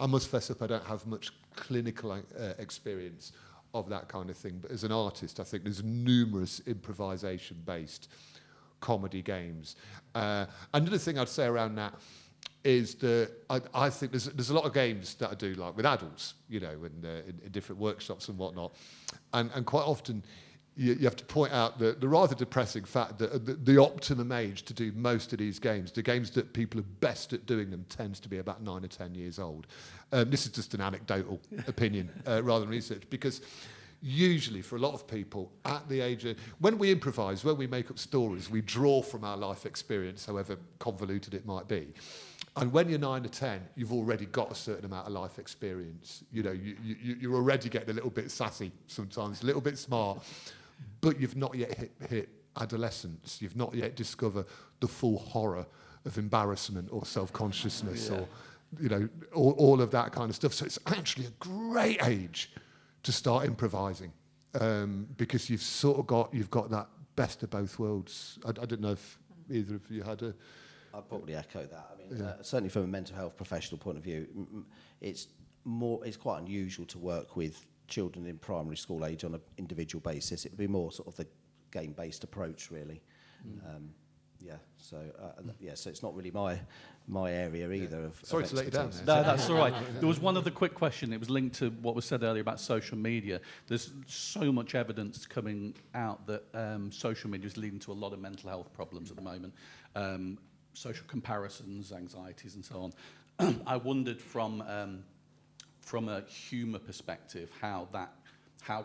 Speaker 1: must fess up, I don't have much clinical experience of that kind of thing, but as an artist, I think there's numerous improvisation-based comedy games. Another thing I'd say around that is that I think there's a lot of games that I do like with adults, and in different workshops and whatnot, and quite often you have to point out the rather depressing fact that the optimum age to do most of these games, the games that people are best at doing them, tends to be about 9 or 10 years old. This is just an anecdotal opinion rather than research, because usually for a lot of people at the age of, when we improvise, when we make up stories, we draw from our life experience, however convoluted it might be. And when you're 9 or 10, you've already got a certain amount of life experience. You're already getting a little bit sassy sometimes, a little bit smart, but you've not yet hit adolescence. You've not yet discovered the full horror of embarrassment or self-consciousness or, all of that kind of stuff. So it's actually a great age to start improvising, because you've got that best of both worlds. I don't know if either of you had a...
Speaker 4: I'd probably echo that. I mean, certainly from a mental health professional point of view, it's quite unusual to work with children in primary school age on an individual basis. It would be more sort of the game-based approach, really. So it's not really my area either.
Speaker 1: Sorry to let you down.
Speaker 7: No, that's all right. There was one other quick question. It was linked to what was said earlier about social media. There's so much evidence coming out that social media is leading to a lot of mental health problems at the moment. Social comparisons, anxieties, and so on. I wondered from a humour perspective how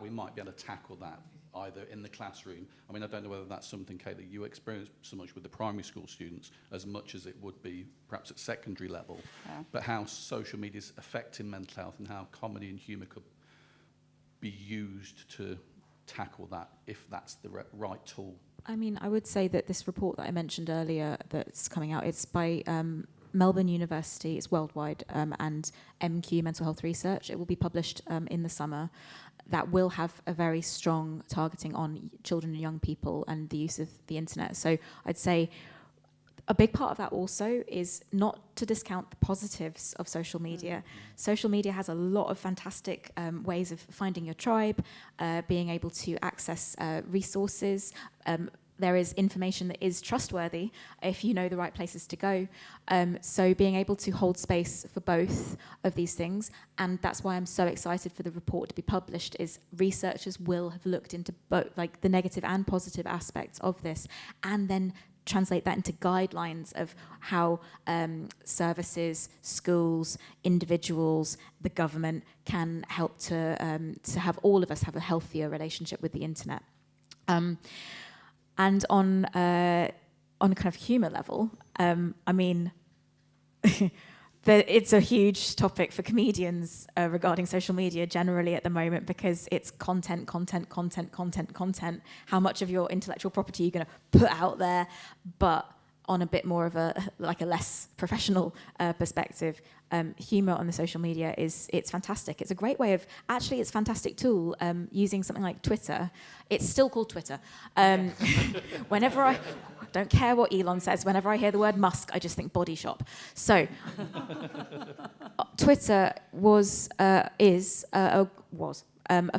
Speaker 7: we might be able to tackle that, either in the classroom. I mean, I don't know whether that's something, Kate, that you experience so much with the primary school students as much as it would be perhaps at secondary level, but how social media is affecting mental health and how comedy and humour could be used to tackle that, if that's the right tool.
Speaker 3: I mean, I would say that this report that I mentioned earlier that's coming out, it's by Melbourne University, it's worldwide, and MQ, Mental Health Research. It will be published in the summer. That will have a very strong targeting on children and young people and the use of the internet. So I'd say a big part of that also is not to discount the positives of social media. Social media has a lot of fantastic ways of finding your tribe, being able to access resources. There is information that is trustworthy if you know the right places to go. So being able to hold space for both of these things, and that's why I'm so excited for the report to be published, is researchers will have looked into both, like the negative and positive aspects of this, and then translate that into guidelines of how services, schools, individuals, the government can help to have all of us have a healthier relationship with the internet. And on a kind of humour level, I mean, it's a huge topic for comedians regarding social media generally at the moment, because it's content. How much of your intellectual property are you going to put out there? But on a bit more of a less professional perspective, humour on the social media it's fantastic. It's a great way of, actually it's a fantastic tool, using something like Twitter. It's still called Twitter. Whenever I don't care what Elon says, whenever I hear the word Musk, I just think body shop. So Twitter was a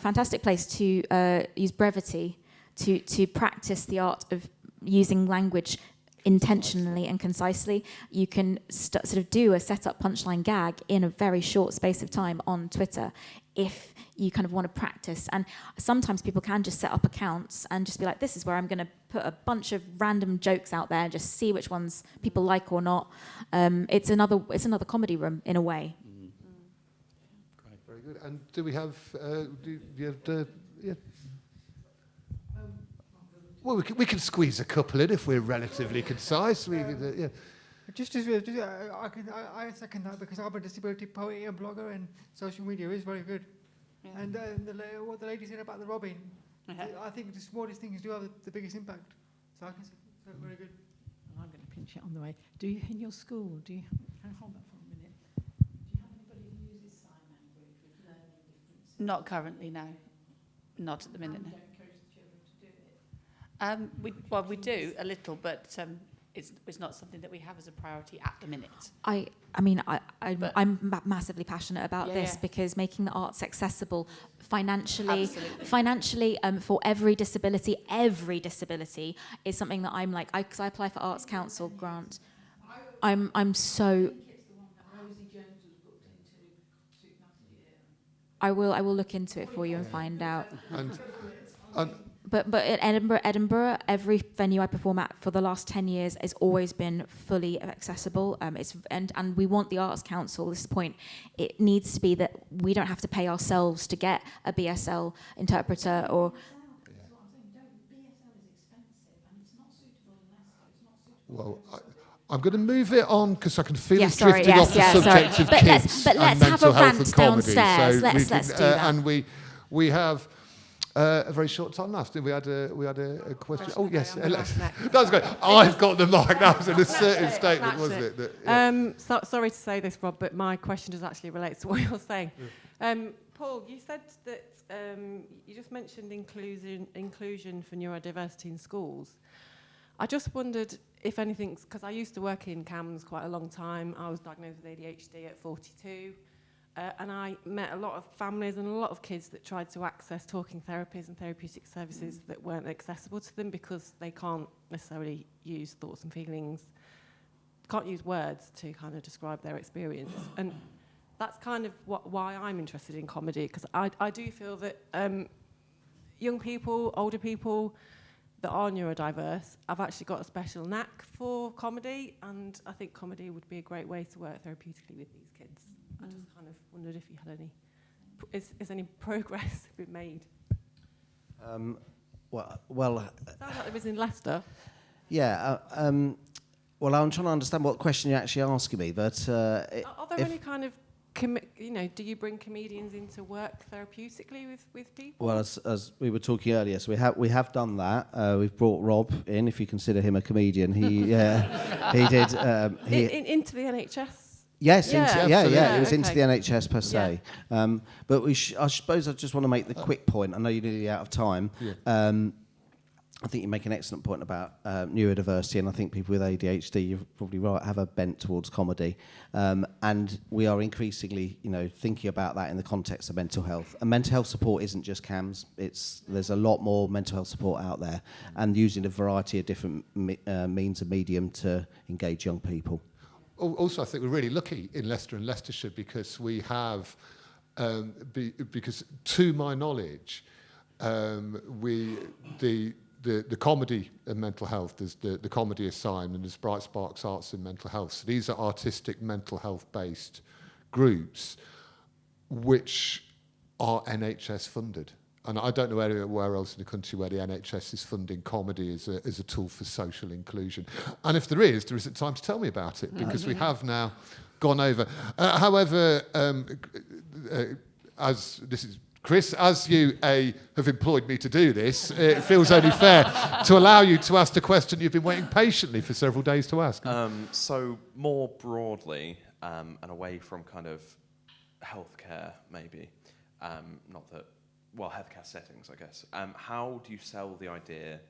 Speaker 3: fantastic place to use brevity, to practice the art of using language intentionally and concisely. You can sort of do a set-up punchline gag in a very short space of time on Twitter if you kind of want to practice. And sometimes people can just set up accounts and just be like, this is where I'm going to put a bunch of random jokes out there and just see which ones people like or not. It's another comedy room in a way.
Speaker 1: Great, very good. And do we have? Do you have? Yeah. Well, we can squeeze a couple in if we're relatively concise. Yeah.
Speaker 6: I second that, because I'm a disability poet and blogger, and social media is very good. Yeah. And what the lady said about the robbing, I think the smallest things do have the biggest impact. So I can say that's very good.
Speaker 5: I'm going to pinch it on the way. Do you, in your school, can I hold that for a minute? Do you have anybody who uses sign language with learning differences?
Speaker 2: Not currently, no. Not at the minute.
Speaker 5: You don't encourage the children to do it?
Speaker 2: We do a little, but it's not something that we have as a priority at the minute.
Speaker 3: I'm massively passionate about this because making the arts accessible financially for every disability is something that I'm like, because I apply for Arts Council grant. I'm so. I will look into it for you and find out. But at Edinburgh, every venue I perform at for the last 10 years has always been fully accessible. And we want the Arts Council, this point, it needs to be that we don't have to pay ourselves to get a BSL interpreter or...
Speaker 1: Well, I'm going to move it on because I can feel it's drifting off the subject of kids
Speaker 3: but let's
Speaker 1: and
Speaker 3: have a
Speaker 1: mental health and
Speaker 3: rant
Speaker 1: comedy.
Speaker 3: downstairs.
Speaker 1: So
Speaker 3: Let's do that.
Speaker 1: And we have a very short time left. We had a question. Oh yes, that was great. I've got the mic. That was an assertive statement, wasn't it?
Speaker 8: Sorry to say this, Rob, but my question does actually relate to what you're saying. Paul, you said that you just mentioned inclusion for neurodiversity in schools. I just wondered if anything, because I used to work in CAMS quite a long time. I was diagnosed with ADHD at 42. And I met a lot of families and a lot of kids that tried to access talking therapies and therapeutic services that weren't accessible to them because they can't necessarily use thoughts and feelings, can't use words to kind of describe their experience. And that's kind of why I'm interested in comedy, because I do feel that young people, older people that are neurodiverse have actually got a special knack for comedy, and I think comedy would be a great way to work therapeutically with these kids. I just kind of wondered if you had any... Is any progress been made?
Speaker 4: Well...
Speaker 8: Sounds like there is in Leicester.
Speaker 4: Yeah, well, I'm trying to understand what question you're actually asking me, but...
Speaker 8: are there any kind of... do you bring comedians into work therapeutically with people?
Speaker 4: Well, as we were talking earlier, so we have done that. We've brought Rob in, if you consider him a comedian. He did...
Speaker 8: into the NHS?
Speaker 4: Yes, it was into
Speaker 8: okay.
Speaker 4: the NHS per se. Yeah. But I suppose I just want to make the quick point. I know you're nearly out of time. Yeah. I think you make an excellent point about neurodiversity, and I think people with ADHD, you're probably right, have a bent towards comedy. And we are increasingly, thinking about that in the context of mental health. And mental health support isn't just CAMHS. There's a lot more mental health support out there, and using a variety of different means and medium to engage young people.
Speaker 1: Also, I think we're really lucky in Leicester and Leicestershire because we have, because to my knowledge, the comedy and mental health, there's the comedy assignment, there's Bright Sparks Arts and Mental Health. So these are artistic mental health based groups which are NHS funded. And I don't know anywhere else in the country where the NHS is funding comedy as a tool for social inclusion. And if there isn't time to tell me about it, because we have now gone over. However, as this is Chris, as you have employed me to do this, it feels only fair to allow you to ask the question you've been waiting patiently for several days to ask.
Speaker 9: So more broadly, and away from kind of healthcare, maybe, healthcare settings, I guess. How do you sell the idea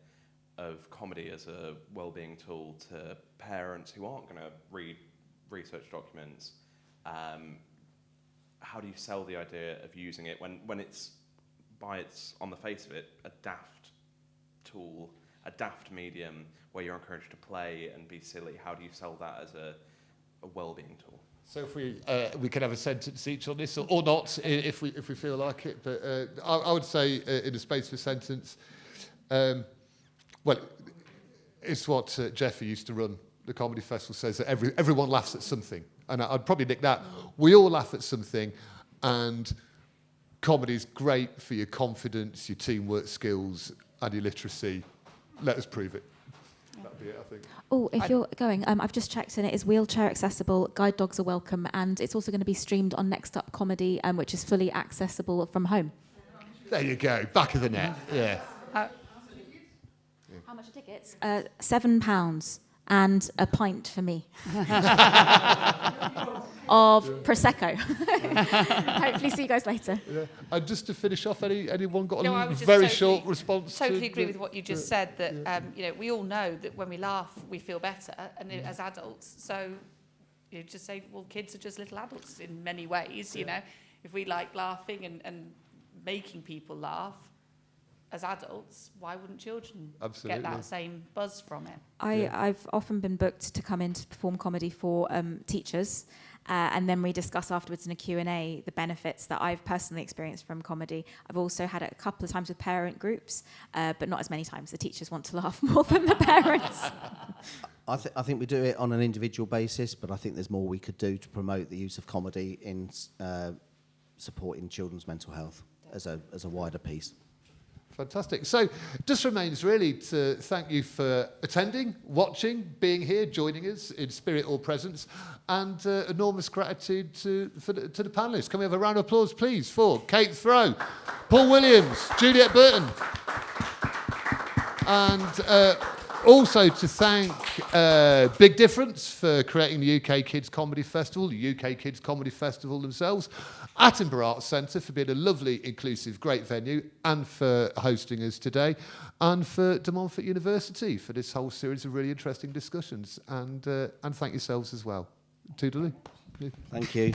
Speaker 9: of comedy as a wellbeing tool to parents who aren't going to read research documents? How do you sell the idea of using it when it's on the face of it, a daft tool, a daft medium where you're encouraged to play and be silly? How do you sell that as a well-being tool?
Speaker 1: So if we can have a sentence each on this, or not, if we feel like it. But I would say in a space for sentence, it's what Jeff, who used to run the comedy festival, says that everyone laughs at something. And I'd probably nick that. We all laugh at something, and comedy's great for your confidence, your teamwork skills, and your literacy. Let us prove it. That'd be it, I think.
Speaker 3: Oh, if you're going, I've just checked, and it is wheelchair accessible, guide dogs are welcome, and it's also going to be streamed on Next Up Comedy, which is fully accessible from home.
Speaker 1: There you go, back of the net, yeah.
Speaker 3: How much are tickets? £7. And a pint for me of Prosecco. Hopefully see you guys later.
Speaker 1: Yeah. And just to finish off, anyone got
Speaker 2: I
Speaker 1: a
Speaker 2: was just
Speaker 1: very short response?
Speaker 2: Totally agree with what you just said, that we all know that when we laugh, we feel better, and as adults. So you just say, well, kids are just little adults in many ways, you know. If we like laughing and making people laugh, as adults, why wouldn't children get that same buzz from it?
Speaker 3: I've often been booked to come in to perform comedy for teachers, and then we discuss afterwards in a Q&A the benefits that I've personally experienced from comedy. I've also had it a couple of times with parent groups, but not as many times. The teachers want to laugh more than the parents.
Speaker 4: I think we do it on an individual basis, but I think there's more we could do to promote the use of comedy in supporting children's mental health as a wider piece.
Speaker 1: Fantastic. So just remains really to thank you for attending, watching, being here, joining us in spirit or presence, and enormous gratitude to the panellists. Can we have a round of applause, please, for Kate Throw, Paul Williams, Juliet Burton, and also to thank Big Difference for creating the UK Kids Comedy Festival, the UK Kids Comedy Festival themselves, Attenborough Arts Centre for being a lovely, inclusive, great venue, and for hosting us today, and for De Montfort University for this whole series of really interesting discussions, and thank yourselves as well. Toodaloo.
Speaker 4: Thank you.